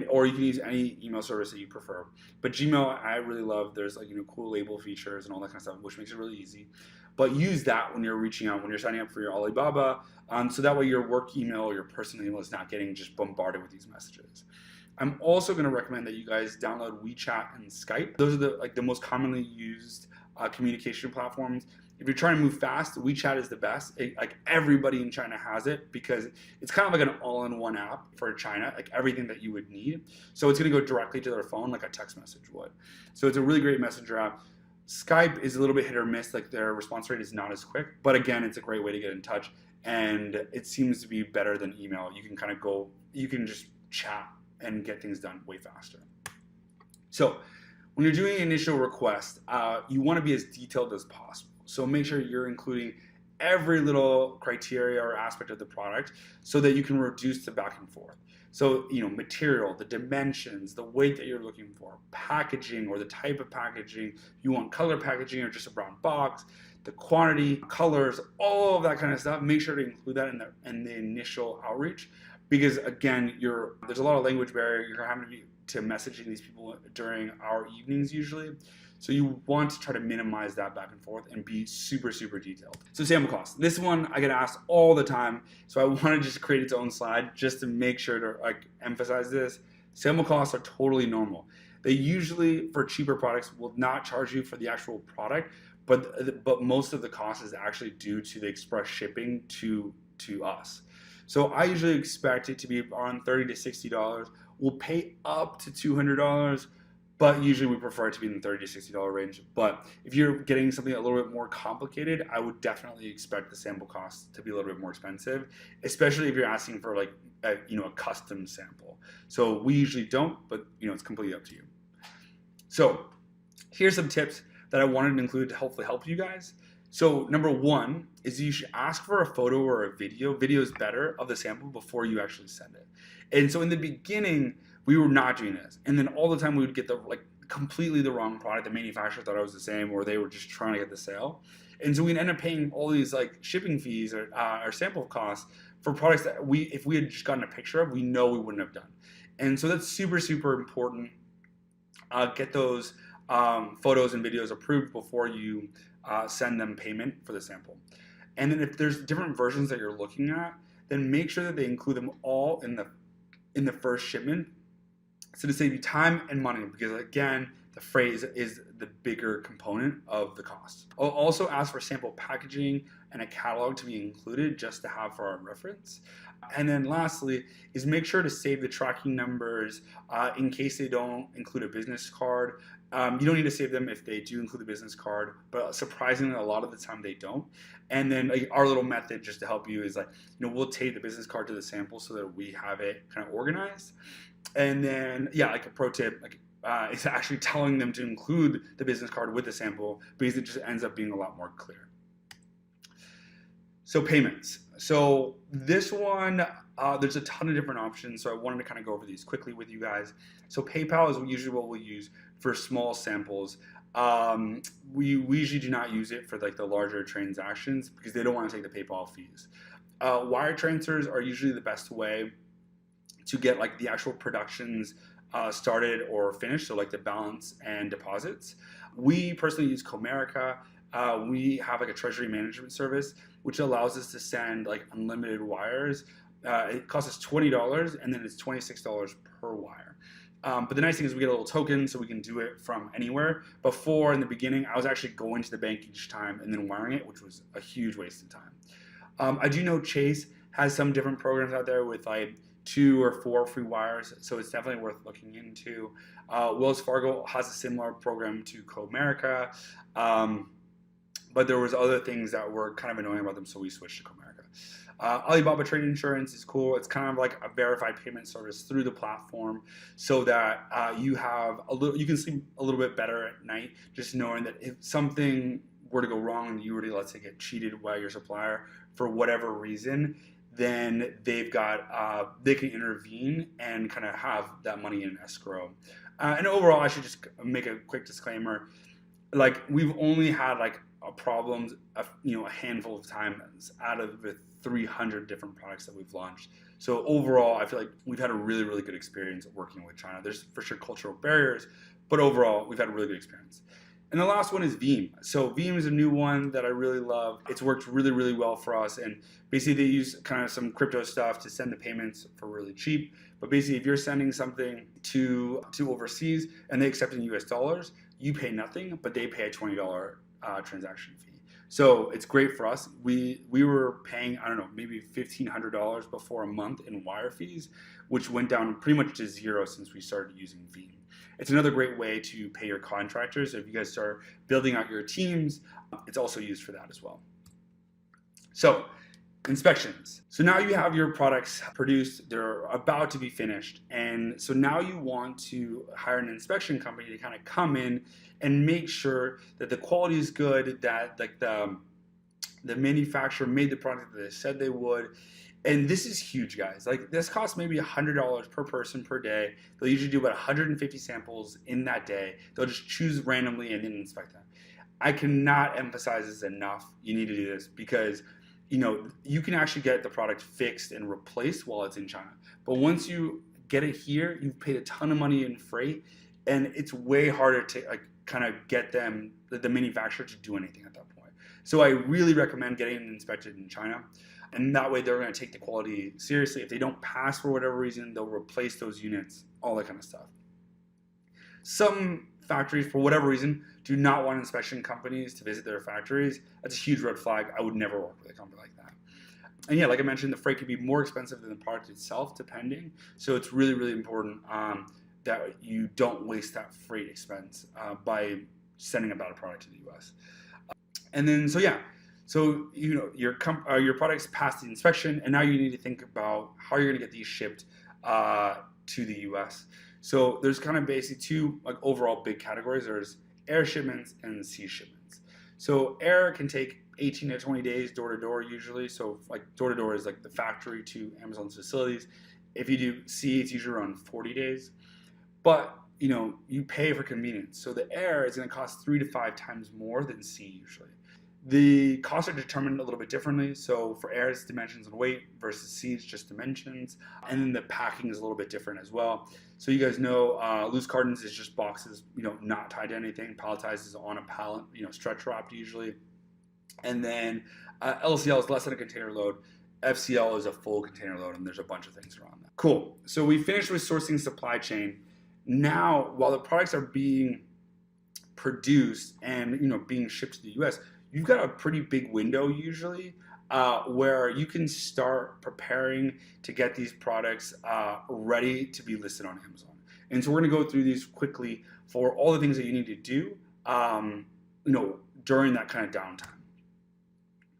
or you can use any email service that you prefer. But Gmail, I really love. There's cool label features and all that kind of stuff, which makes it really easy. But use that when you're reaching out, when you're signing up for your Alibaba, so that way your work email or your personal email is not getting just bombarded with these messages. I'm also going to recommend that you guys download WeChat and Skype. Those are the most commonly used communication platforms. If you're trying to move fast, WeChat is the best. Like everybody in China has it because it's kind of like an all-in-one app for China, like everything that you would need. So it's going to go directly to their phone like a text message would. So it's a really great messenger app. Skype is a little bit hit or miss, like their response rate is not as quick, but again, it's a great way to get in touch, and it seems to be better than email. You can just chat and get things done way faster. So when you're doing an initial request, you want to be as detailed as possible. So make sure you're including every little criteria or aspect of the product so that you can reduce the back and forth. So, material, the dimensions, the weight that you're looking for, packaging or the type of packaging, you want color packaging or just a brown box, the quantity, colors, all of that kind of stuff. Make sure to include that in the initial outreach. Because again, there's a lot of language barrier. You're having to messaging these people during our evenings usually. So you want to try to minimize that back and forth and be super, super detailed. So sample costs. This one I get asked all the time. So I want to just create its own slide just to make sure to emphasize this. Sample costs are totally normal. They usually, for cheaper products, will not charge you for the actual product, but most of the cost is actually due to the express shipping to us. So I usually expect it to be around $30 to $60. We'll pay up to $200, but usually we prefer it to be in the $30 to $60 range. But if you're getting something a little bit more complicated, I would definitely expect the sample cost to be a little bit more expensive, especially if you're asking for a custom sample. So we usually don't, but it's completely up to you. So here's some tips that I wanted to include to hopefully help you guys. So number one is you should ask for a photo or a video. Video is better of the sample before you actually send it. And so in the beginning, we were not doing this. And then all the time we would get completely the wrong product. The manufacturer thought it was the same, or they were just trying to get the sale. And so we'd end up paying all these shipping fees or sample costs for products that if we had just gotten a picture of, we know we wouldn't have done. And so that's super, super important. get those photos and videos approved before you send them payment for the sample. And then if there's different versions that you're looking at, then make sure that they include them all in the first shipment, so to save you time and money, because again, the freight is the bigger component of the cost. I'll also ask for sample packaging and a catalog to be included just to have for our reference. And then lastly is make sure to save the tracking numbers in case they don't include a business card. You don't need to save them if they do include the business card, but surprisingly, a lot of the time they don't. And then our little method just to help you is we'll take the business card to the sample so that we have it kind of organized. And then, like a pro tip, it's actually telling them to include the business card with the sample because it just ends up being a lot more clear. So payments. So this one, there's a ton of different options. So I wanted to kind of go over these quickly with you guys. So PayPal is usually what we'll use for small samples. We usually do not use it for the larger transactions because they don't want to take the PayPal fees. Wire transfers are usually the best way to get the actual productions started or finished, so the balance and deposits. We personally use Comerica. We have a treasury management service which allows us to send unlimited wires. It costs us $20 and then it's $26 per wire. But the nice thing is we get a little token so we can do it from anywhere. Before, in the beginning, I was actually going to the bank each time and then wiring it, which was a huge waste of time. I do know Chase has some different programs out there with 2 or 4 free wires, so it's definitely worth looking into. Wells Fargo has a similar program to Comerica, but there was other things that were kind of annoying about them, so we switched to Comerica. Alibaba Trade Insurance is cool. It's kind of like a verified payment service through the platform, so that you can sleep a little bit better at night, just knowing that if something were to go wrong and you were to, let's say, get cheated by your supplier for whatever reason, then they can intervene and kind of have that money in escrow. And overall, I should just make a quick disclaimer. We've only had problems a handful of times out of the 300 different products that we've launched. So overall, I feel like we've had a really, really good experience working with China. There's for sure cultural barriers, but overall, we've had a really good experience. And the last one is Veeam. So Veeam is a new one that I really love. It's worked really, really well for us. And basically they use kind of some crypto stuff to send the payments for really cheap. But basically if you're sending something to overseas and they accept in US dollars, you pay nothing, but they pay a $20 transaction fee. So it's great for us. We were paying, I don't know, maybe $1,500 before a month in wire fees, which went down pretty much to zero since we started using Veeam. It's another great way to pay your contractors. So if you guys start building out your teams, it's also used for that as well. So inspections. So now you have your products produced, they're about to be finished. And so now you want to hire an inspection company to kind of come in and make sure that the quality is good, that the manufacturer made the product that they said they would. And this is huge, guys. This costs maybe $100 per person per day. They'll usually do about 150 samples in that day. They'll just choose randomly and then inspect them. I cannot emphasize this enough. You need to do this because you can actually get the product fixed and replaced while it's in China. But once you get it here, you've paid a ton of money in freight, and it's way harder to kind of get the manufacturer to do anything at that point. So I really recommend getting it inspected in China. And that way they're going to take the quality seriously. If they don't pass for whatever reason, they'll replace those units, all that kind of stuff. Some factories, for whatever reason, do not want inspection companies to visit their factories. That's a huge red flag. I would never work with a company like that. And yeah, like I mentioned, the freight can be more expensive than the product itself, depending. So it's really, really important that you don't waste that freight expense by sending about a product to the US. And then, so yeah. So, your products passed the inspection, and now you need to think about how you're going to get these shipped to the US. So there's kind of basically 2 overall big categories. There's air shipments and sea shipments. So air can take 18 to 20 days door to door usually. So door to door is the factory to Amazon's facilities. If you do sea, it's usually around 40 days. But you pay for convenience. So the air is going to cost 3 to 5 times more than sea usually. The costs are determined a little bit differently. So for air, it's dimensions and weight versus sea, it's just dimensions. And then the packing is a little bit different as well. So you guys know loose cartons is just boxes, not tied to anything. Palletized is on a pallet, stretch wrapped usually. And then LCL is less than a container load. FCL is a full container load, and there's a bunch of things around that. Cool. So we finished with sourcing supply chain. Now, while the products are being produced and being shipped to the US, you've got a pretty big window usually where you can start preparing to get these products ready to be listed on Amazon. And so we're going to go through these quickly for all the things that you need to do, during that kind of downtime.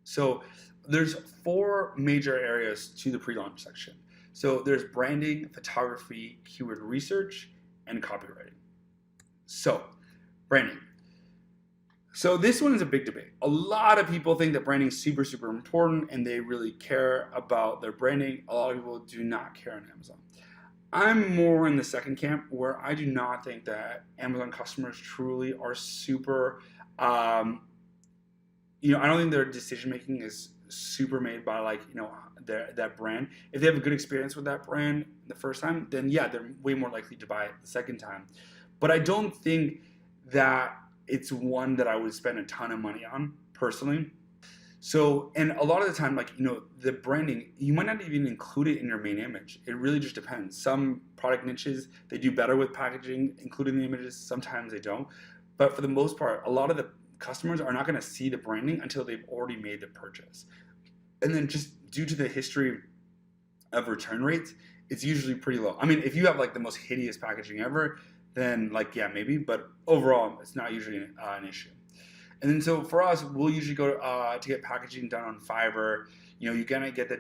So there's 4 major areas to the pre-launch section. So there's branding, photography, keyword research, and copywriting. So branding. So this one is a big debate. A lot of people think that branding is super, super important and they really care about their branding. A lot of people do not care on Amazon. I'm more in the second camp where I do not think that Amazon customers truly are super, I don't think their decision making is super made by that brand. If they have a good experience with that brand the first time, then yeah, they're way more likely to buy it the second time. But I don't think that it's one that I would spend a ton of money on personally. So, and a lot of the time, the branding, you might not even include it in your main image. It really just depends. Some product niches, they do better with packaging, including the images. Sometimes they don't. But for the most part, a lot of the customers are not going to see the branding until they've already made the purchase. And then just due to the history of return rates, it's usually pretty low. I mean, if you have the most hideous packaging ever, then yeah, maybe, but overall, it's not usually an issue. And then so for us, we'll usually go to get packaging done on Fiverr. You're gonna get the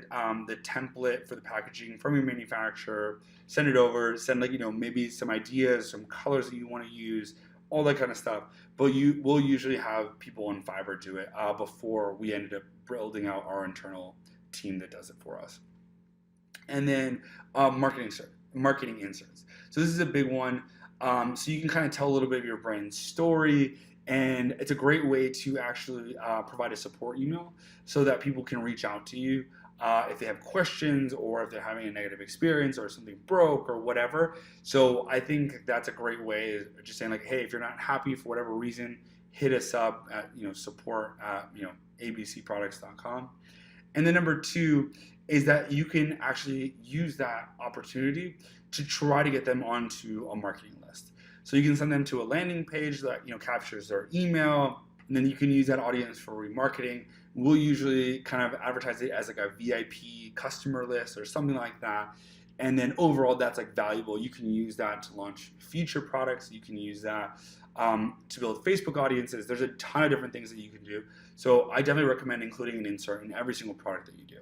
template for the packaging from your manufacturer, send it over, send maybe some ideas, some colors that you want to use, all that kind of stuff. But we'll usually have people on Fiverr do it before we ended up building out our internal team that does it for us. And then marketing inserts. So this is a big one. So you can kind of tell a little bit of your brand story, and it's a great way to actually provide a support email so that people can reach out to you if they have questions or if they're having a negative experience or something broke or whatever. So I think that's a great way of just saying hey, if you're not happy for whatever reason, hit us up at support at abcproducts.com. And then number 2 is that you can actually use that opportunity to try to get them onto a marketing list. So you can send them to a landing page that captures their email, and then you can use that audience for remarketing. We'll usually kind of advertise it as a VIP customer list or something like that. And then overall, that's valuable. You can use that to launch future products. You can use that to build Facebook audiences. There's a ton of different things that you can do. So I definitely recommend including an insert in every single product that you do.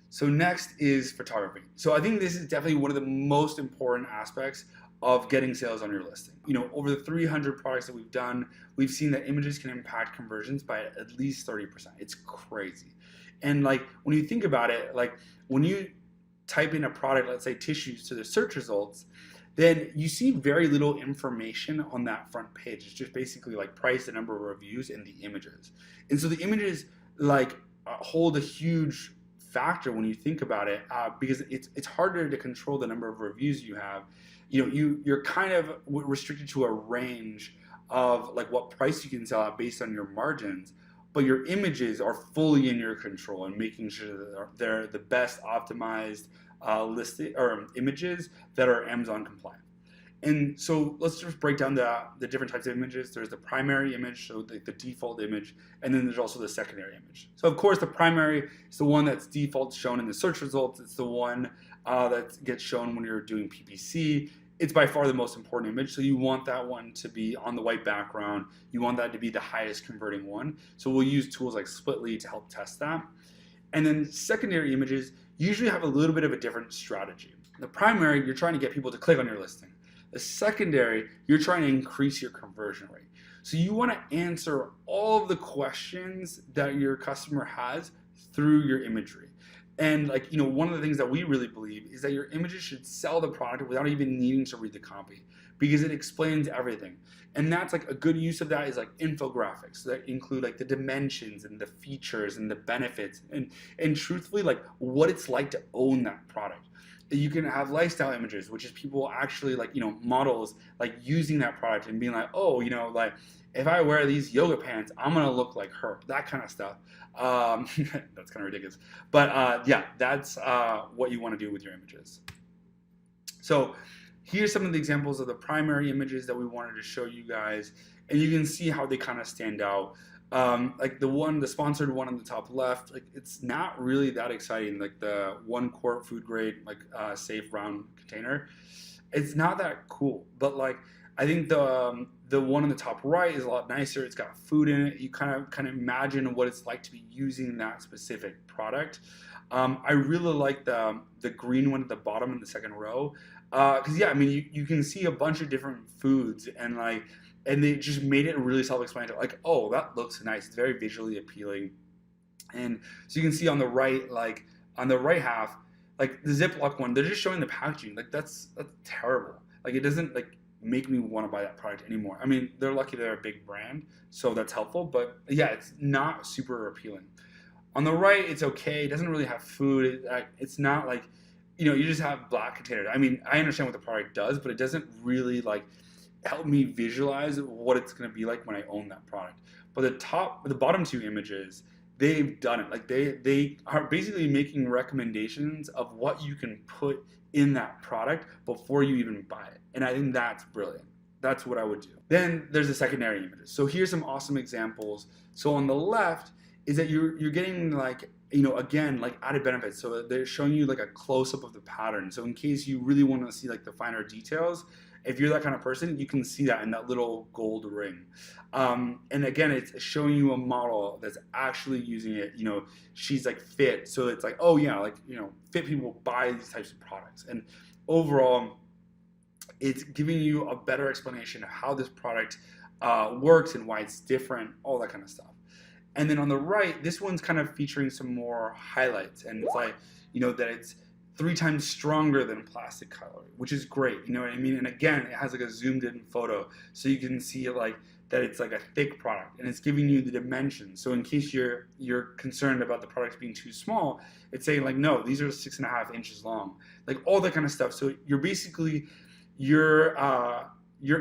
So next is photography. So I think this is definitely one of the most important aspects of getting sales on your listing. Over the 300 products that we've done, we've seen that images can impact conversions by at least 30%. It's crazy. And when you think about it, when you type in a product, let's say tissues, to the search results, then you see very little information on that front page. It's just basically price, the number of reviews, and the images. And so the images hold a huge factor when you think about it, because it's harder to control the number of reviews you have. You're kind of restricted to a range of what price you can sell at based on your margins, but your images are fully in your control and making sure that they're the best optimized listing or images that are Amazon compliant. And so let's just break down the different types of images. There's the primary image, so the default image, and then there's also the secondary image. So of course the primary is the one that's default shown in the search results. It's the one that gets shown when you're doing PPC. It's by far the most important image, so you want that one to be on the white background. You want that to be the highest converting one. So we'll use tools like Splitly to help test that. And then secondary images usually have a little bit of a different strategy. The primary, you're trying to get people to click on your listing. The secondary, you're trying to increase your conversion rate. So you want to answer all of the questions that your customer has through your imagery. And like, one of the things that we really believe is that your images should sell the product without even needing to read the copy, because it explains everything. And that's like a good use of that is like infographics that include like the dimensions and the features and the benefits and truthfully like what it's like to own that product. You can have lifestyle images, which is people actually like, models like using that product and being like, oh, like if I wear these yoga pants, I'm going to look like her, that kind of stuff. That's kind of ridiculous. But yeah, that's what you want to do with your images. So here's some of the examples of the primary images that we wanted to show you guys, and you can see how they kind of stand out. Like the sponsored one on the top left, like it's not really that exciting. Like the 1 quart food grade, like safe round container, it's not that cool. But like I think the one on the top right is a lot nicer. It's got food in it. You kind of imagine what it's like to be using that specific product. I really like the green one at the bottom in the second row, because yeah, I mean you can see a bunch of different foods and they just made it really self-explanatory. Like, oh, that looks nice. It's very visually appealing. And so you can see on the right, like on the right half, like the Ziploc one, they're just showing the packaging. Like that's terrible. Like it doesn't like make me want to buy that product anymore. I mean, they're lucky they're a big brand, so that's helpful. But yeah, it's not super appealing. On the right, it's okay. It doesn't really have food. It's not like, you just have black containers. I mean, I understand what the product does, but it doesn't really like help me visualize what it's going to be like when I own that product. But the bottom two images, they've done it. Like they are basically making recommendations of what you can put in that product before you even buy it. And I think that's brilliant. That's what I would do. Then there's the secondary images. So here's some awesome examples. So on the left is that you're getting like, again, like added benefits. So they're showing you like a close-up of the pattern. So in case you really want to see like the finer details, if you're that kind of person, you can see that in that little gold ring. And again, it's showing you a model that's actually using it. She's like fit. So it's like, oh yeah, like, fit people buy these types of products. And overall, it's giving you a better explanation of how this product works and why it's different, all that kind of stuff. And then on the right, this one's kind of featuring some more highlights. And it's like, that it's 3 times stronger than plastic cutlery, which is great. You know what I mean? And again, it has like a zoomed in photo. So you can see like that it's like a thick product and it's giving you the dimensions. So in case you're concerned about the products being too small, it's saying like, no, these are 6.5 inches long, like all that kind of stuff. So you're basically, you're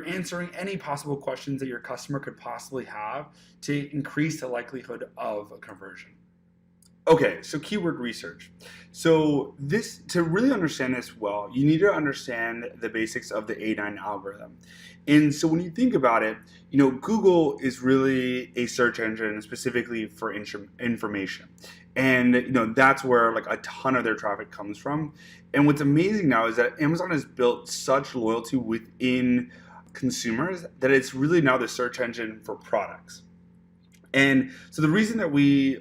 answering any possible questions that your customer could possibly have to increase the likelihood of a conversion. Okay, so keyword research. So to really understand this well, you need to understand the basics of the A9 algorithm. And so when you think about it, Google is really a search engine specifically for information. And that's where like a ton of their traffic comes from. And what's amazing now is that Amazon has built such loyalty within consumers that it's really now the search engine for products. And so the reason that we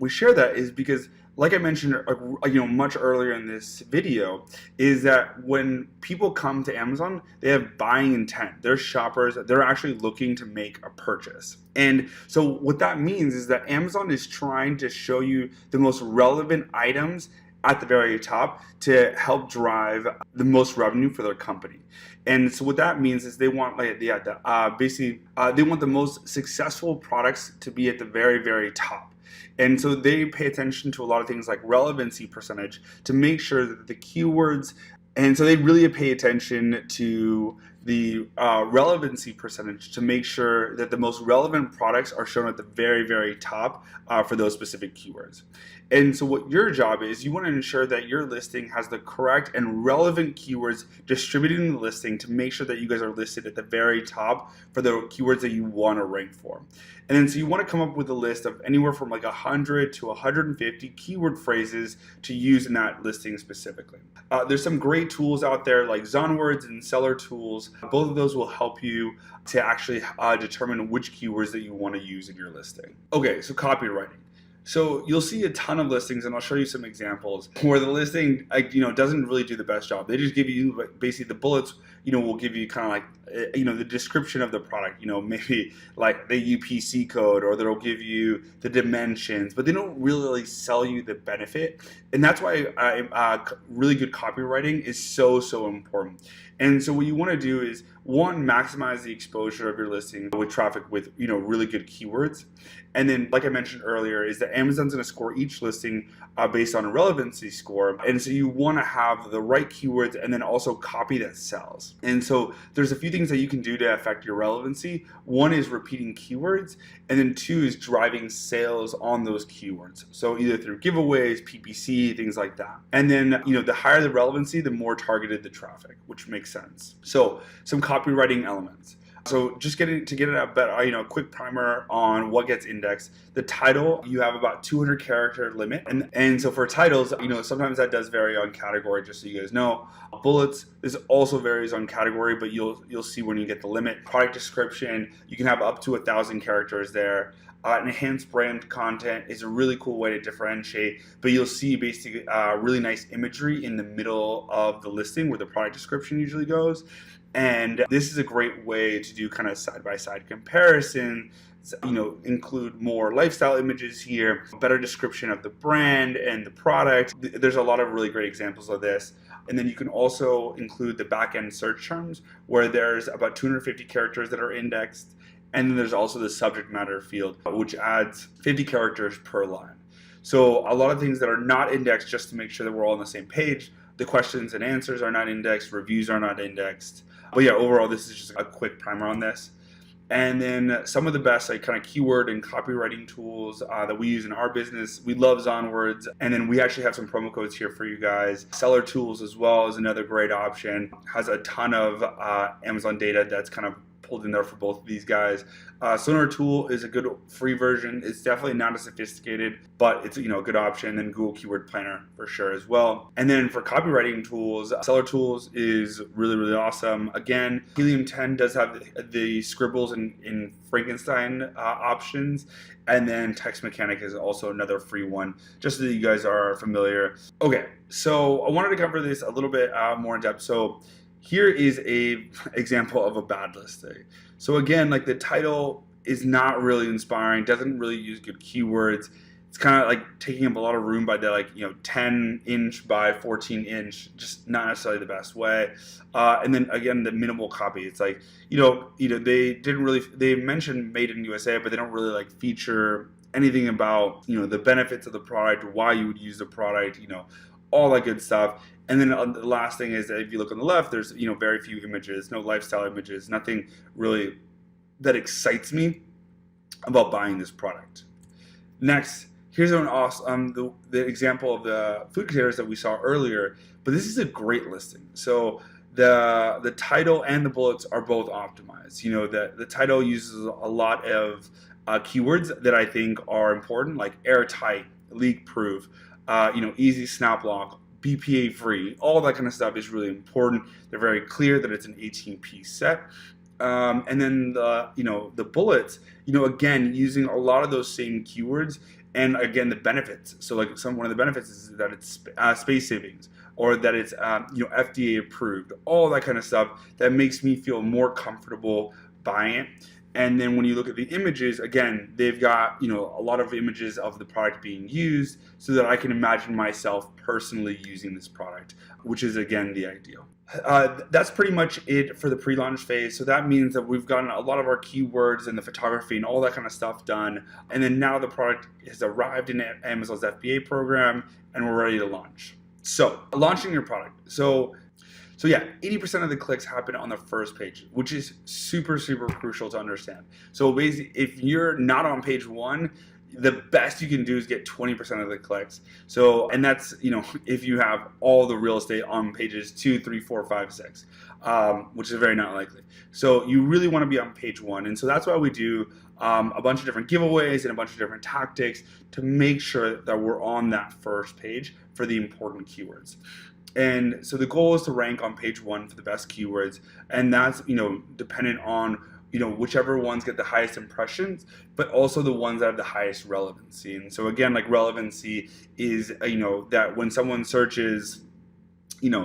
share that is because, like I mentioned, much earlier in this video, is that when people come to Amazon, they have buying intent. They're shoppers. They're actually looking to make a purchase. And so what that means is that Amazon is trying to show you the most relevant items at the very top to help drive the most revenue for their company. And so what that means is they want they want the most successful products to be at the very, very top. And so they pay attention to a lot of things like relevancy percentage to make sure that the keywords, and so they really pay attention to the relevancy percentage to make sure that the most relevant products are shown at the very, very top for those specific keywords. And so what your job is, you want to ensure that your listing has the correct and relevant keywords distributed in the listing to make sure that you guys are listed at the very top for the keywords that you want to rank for. And then so you want to come up with a list of anywhere from like 100 to 150 keyword phrases to use in that listing specifically. There's some great tools out there like Zonwords and Seller Tools. Both of those will help you to actually determine which keywords that you want to use in your listing. Okay, so copywriting. So you'll see a ton of listings, and I'll show you some examples where the listing, doesn't really do the best job. They just give you basically the bullets. Will give you kind of like, the description of the product. Maybe like the UPC code, or they'll give you the dimensions, but they don't really sell you the benefit. And that's why really good copywriting is so important. And so what you want to do is, one, maximize the exposure of your listing with traffic with really good keywords. And then, like I mentioned earlier, is that Amazon's going to score each listing based on a relevancy score. And so you want to have the right keywords and then also copy that sells. And so there's a few things that you can do to affect your relevancy. One is repeating keywords, and then two is driving sales on those keywords. So either through giveaways, PPC, things like that. And then, the higher the relevancy, the more targeted the traffic, which makes sense. So some copywriting elements. So just get a quick primer on what gets indexed. The title, you have about 200 character limit. And so for titles, sometimes that does vary on category, just so you guys know. Bullets, this also varies on category, but you'll see when you get the limit. Product description, you can have up to 1,000 characters there. Enhanced brand content is a really cool way to differentiate, but you'll see basically really nice imagery in the middle of the listing where the product description usually goes. And this is a great way to do kind of side-by-side comparison, include more lifestyle images here, better description of the brand and the product. There's a lot of really great examples of this. And then you can also include the back-end search terms, where there's about 250 characters that are indexed. And then there's also the subject matter field, which adds 50 characters per line. So a lot of things that are not indexed, just to make sure that we're all on the same page. The questions and answers are not indexed, reviews are not indexed. But yeah, overall, this is just a quick primer on this. And then some of the best kind of keyword and copywriting tools that we use in our business. We love Zonwords. And then we actually have some promo codes here for you guys. Seller Tools as well is another great option. Has a ton of Amazon data that's kind of pulled in there for both of these guys. Sonar Tool is a good free version. It's definitely not as sophisticated, but it's a good option. And Google Keyword Planner for sure as well. And then for copywriting tools, Seller Tools is really awesome. Again, Helium 10 does have the scribbles in Frankenstein options. And then Text Mechanic is also another free one, just so that you guys are familiar. Okay, so I wanted to cover this a little bit more in depth. So here is a example of a bad listing. So again, like the title is not really inspiring, doesn't really use good keywords. It's kind of like taking up a lot of room by the 10 inch by 14 inch, just not necessarily the best way. And then again, the minimal copy. It's like, they mentioned made in USA, but they don't really feature anything about, the benefits of the product, why you would use the product, all that good stuff. And then the last thing is that if you look on the left, there's very few images, no lifestyle images, nothing really that excites me about buying this product. Next, here's an awesome the example of the food containers that we saw earlier. But this is a great listing. So the title and the bullets are both optimized. The title uses a lot of keywords that I think are important, like airtight, leak proof, easy snap lock, BPA free, all that kind of stuff is really important. They're very clear that it's an 18-piece set. And then the bullets, again, using a lot of those same keywords, and again, the benefits. So one of the benefits is that it's space savings, or that it's FDA approved, all that kind of stuff that makes me feel more comfortable buying it. And then when you look at the images, again, they've got, a lot of images of the product being used, so that I can imagine myself personally using this product, which is, again, the ideal. That's pretty much it for the pre-launch phase. So that means that we've gotten a lot of our keywords and the photography and all that kind of stuff done. And then now the product has arrived in Amazon's FBA program, and we're ready to launch. So launching your product. So yeah, 80% of the clicks happen on the first page, which is super crucial to understand. So basically, if you're not on page one, the best you can do is get 20% of the clicks. So, and that's, if you have all the real estate on pages 2, 3, 4, 5, 6, which is very not likely. So you really want to be on page one. And so that's why we do a bunch of different giveaways and a bunch of different tactics to make sure that we're on that first page for the important keywords. And so the goal is to rank on page one for the best keywords, and that's dependent on whichever ones get the highest impressions, but also the ones that have the highest relevancy. And so again, like relevancy is, that when someone searches,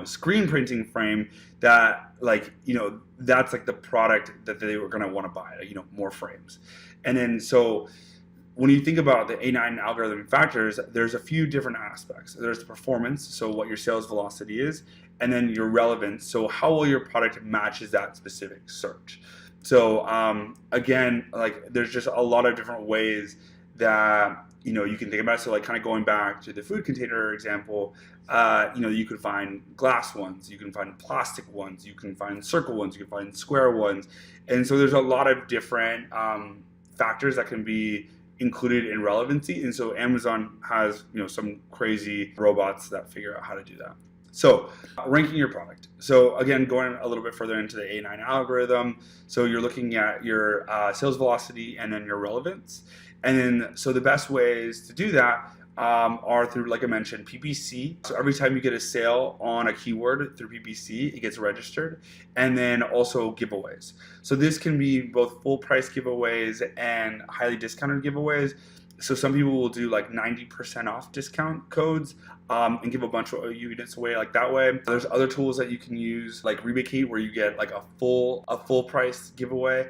screen printing frame, that that's like the product that they were going to want to buy, more frames. And then so when you think about the A9 algorithm factors, there's a few different aspects. There's the performance, so what your sales velocity is, and then your relevance, so how well your product matches that specific search. So again, like there's just a lot of different ways that you can think about it. So like kind of going back to the food container example, you could find glass ones, you can find plastic ones, you can find circle ones, you can find square ones, and so there's a lot of different factors that can be included in relevancy. And so Amazon has some crazy robots that figure out how to do that. So ranking your product. So again, going a little bit further into the A9 algorithm, so you're looking at your sales velocity and then your relevance. And then so the best ways to do that are through, like I mentioned, PPC. So every time you get a sale on a keyword through PPC, it gets registered. And then also giveaways. So this can be both full price giveaways and highly discounted giveaways. So some people will do like 90% off discount codes and give a bunch of units away like that way. There's other tools that you can use like Rebate, where you get like a full price giveaway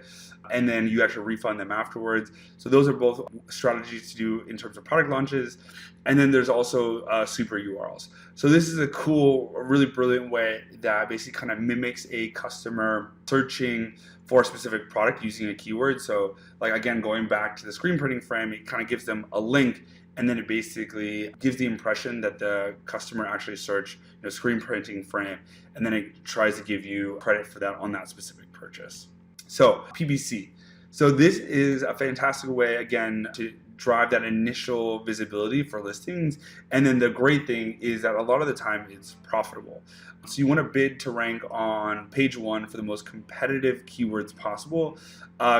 and then you actually refund them afterwards. So those are both strategies to do in terms of product launches. And then there's also super URLs. So this is a cool, really brilliant way that basically kind of mimics a customer searching for a specific product using a keyword. So like, again, going back to the screen printing frame, it kind of gives them a link, and then it basically gives the impression that the customer actually searched screen printing frame, and then it tries to give you credit for that on that specific purchase. So PPC. So this is a fantastic way, again, to drive that initial visibility for listings. And then the great thing is that a lot of the time it's profitable. So you want to bid to rank on page 1 for the most competitive keywords possible.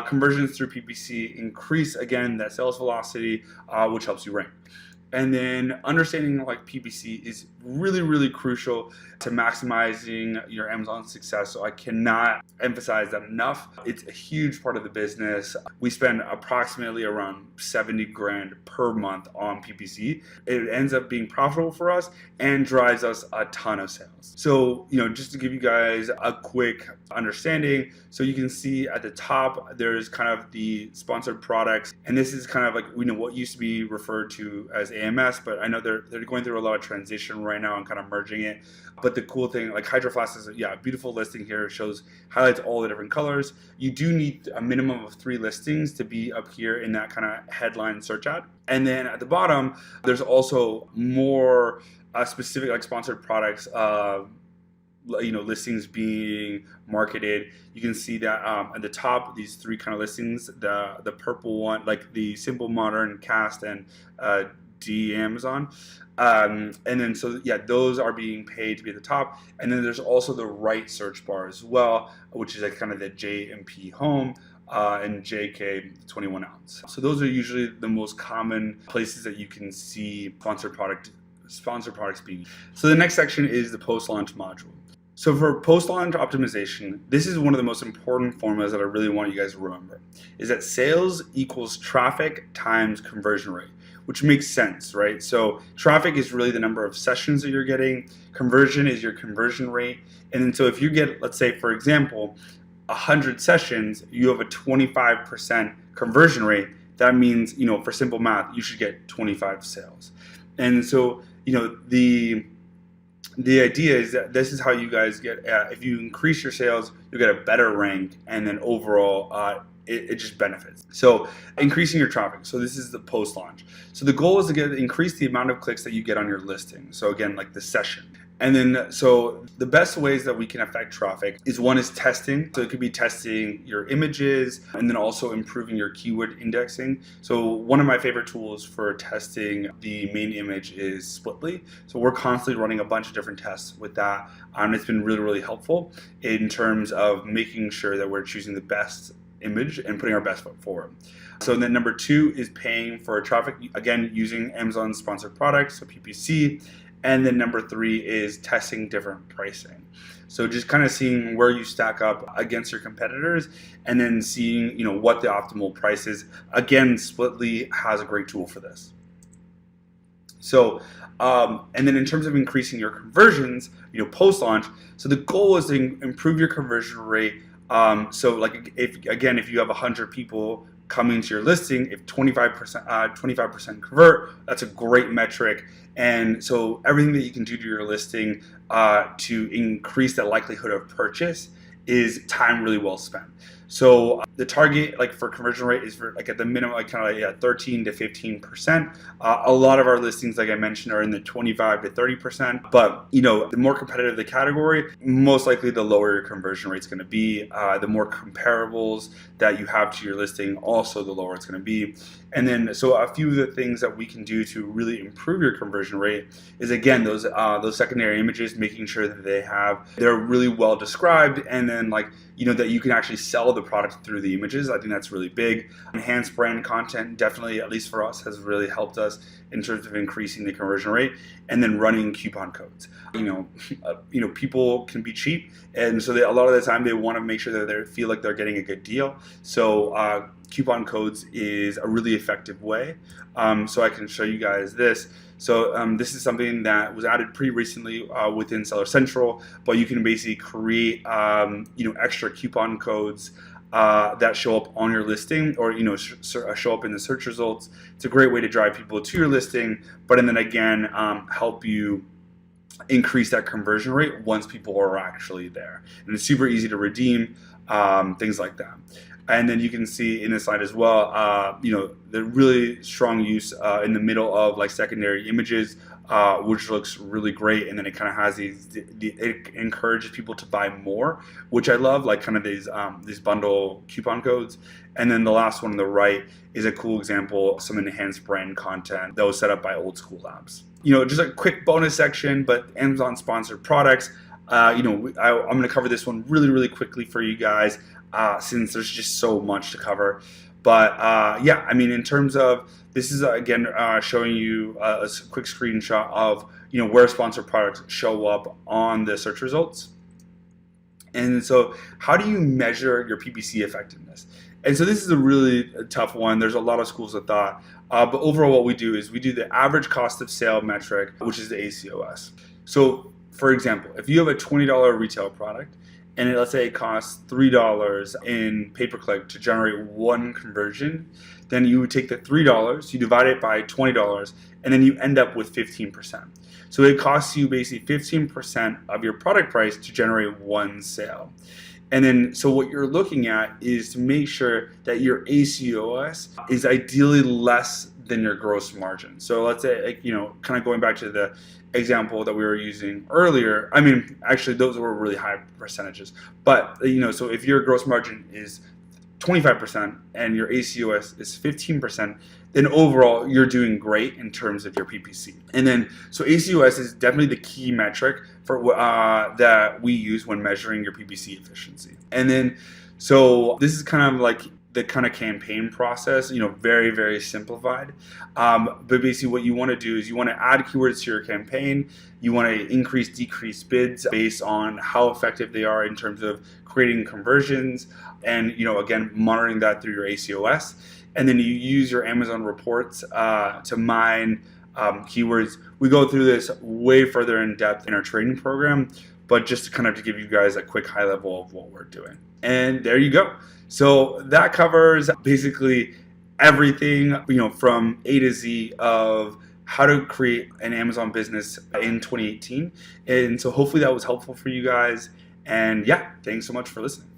Conversions through PPC increase, again, that sales velocity, which helps you rank. And then understanding like PPC is really, really crucial to maximizing your Amazon success. So I cannot emphasize that enough. It's a huge part of the business. We spend approximately around 70 grand per month on PPC. It ends up being profitable for us and drives us a ton of sales. So, just to give you guys a quick understanding, so you can see at the top, there's kind of the sponsored products. And this is kind of like, what used to be referred to as AMS, but I know they're going through a lot of transition right now and kind of merging it. But the cool thing, like Hydro Flask is a beautiful listing here. It highlights all the different colors. You do need a minimum of 3 listings to be up here in that kind of headline search ad. And then at the bottom, there's also more specific like sponsored products, listings being marketed. You can see that at the top, these 3 kind of listings, the purple one, like the Simple, Modern, Cast, and Amazon. And then those are being paid to be at the top. And then there's also the right search bar as well, which is like kind of the J and P home and JK 21 ounce. So those are usually the most common places that you can see sponsored products being. So the next section is the post-launch module. So for post-launch optimization, this is one of the most important formulas that I really want you guys to remember, is that sales equals traffic times conversion rate, which makes sense, right? So traffic is really the number of sessions that you're getting. Conversion is your conversion rate. And then so if you get, let's say, for example, 100 sessions, you have a 25% conversion rate. That means, for simple math, you should get 25 sales. And so, the idea is that this is how you guys get, if you increase your sales, you'll get a better rank, and then overall, it just benefits. So increasing your traffic. So this is the post-launch. So the goal is to increase the amount of clicks that you get on your listing. So again, like the session. And then, so the best ways that we can affect traffic is, one is testing. So it could be testing your images and then also improving your keyword indexing. So one of my favorite tools for testing the main image is Splitly. So we're constantly running a bunch of different tests with that. And it's been really, really helpful in terms of making sure that we're choosing the best image and putting our best foot forward. So then number 2 is paying for traffic, again, using Amazon sponsored products, so PPC. And then number 3 is testing different pricing. So just kind of seeing where you stack up against your competitors and then seeing, what the optimal price is. Again, Splitly has a great tool for this. So, and then in terms of increasing your conversions, post-launch, so the goal is to improve your conversion rate. So like if you have 100 people coming to your listing, if 25% convert, that's a great metric. And so everything that you can do to your listing to increase the likelihood of purchase is time really well spent. So the target for conversion rate is for at the minimum 13 to 15%. A lot of our listings, like I mentioned, are in the 25 to 30%. But the more competitive the category, most likely the lower your conversion rate is going to be. The more comparables that you have to your listing, also the lower it's going to be. And then so a few of the things that we can do to really improve your conversion rate is, again, those secondary images, making sure that they're really well described, and then that you can actually sell the product through the images. I think that's really big. Enhanced brand content definitely, at least for us, has really helped us in terms of increasing the conversion rate. And then running coupon codes. People can be cheap, and so a lot of the time they want to make sure that they feel like they're getting a good deal. So coupon codes is a really effective way. So I can show you guys this. So this is something that was added pretty recently within Seller Central, but you can basically create extra coupon codes that show up on your listing, or show up in the search results. It's a great way to drive people to your listing, but then again help you increase that conversion rate once people are actually there. And it's super easy to redeem, things like that. And then you can see in this slide as well, the really strong use in the middle of secondary images, which looks really great. And then it kind of has it encourages people to buy more, which I love, these bundle coupon codes. And then the last one on the right is a cool example, some enhanced brand content that was set up by Old School Labs. Just a quick bonus section, but Amazon sponsored products. I'm going to cover this one really, really quickly for you guys. Since there's just so much to cover. But in terms of, this is again showing you a quick screenshot of where sponsored products show up on the search results. And so how do you measure your PPC effectiveness? And so this is a really tough one. There's a lot of schools of thought. But overall what we do is we do the average cost of sale metric, which is the ACOS. So for example, if you have a $20 retail product, and let's say it costs $3 in pay-per-click to generate one conversion, then you would take the $3, you divide it by $20, and then you end up with 15%. So it costs you basically 15% of your product price to generate one sale. And then, so what you're looking at is to make sure that your ACOS is ideally less than your gross margin. So let's say, kind of going back to the example that we were using earlier, actually those were really high percentages. But, so if your gross margin is 25% and your ACOS is 15%, then overall you're doing great in terms of your PPC. And then, so ACOS is definitely the key metric for that we use when measuring your PPC efficiency. And then, so this is kind of the kind of campaign process, very, very simplified. But basically what you want to do is you want to add keywords to your campaign. You want to increase, decrease bids based on how effective they are in terms of creating conversions, and, again, monitoring that through your ACOS. And then you use your Amazon reports to mine keywords. We go through this way further in depth in our training program, but just to give you guys a quick high level of what we're doing. And there you go. So that covers basically everything, from A to Z of how to create an Amazon business in 2018. And so hopefully that was helpful for you guys. And yeah, thanks so much for listening.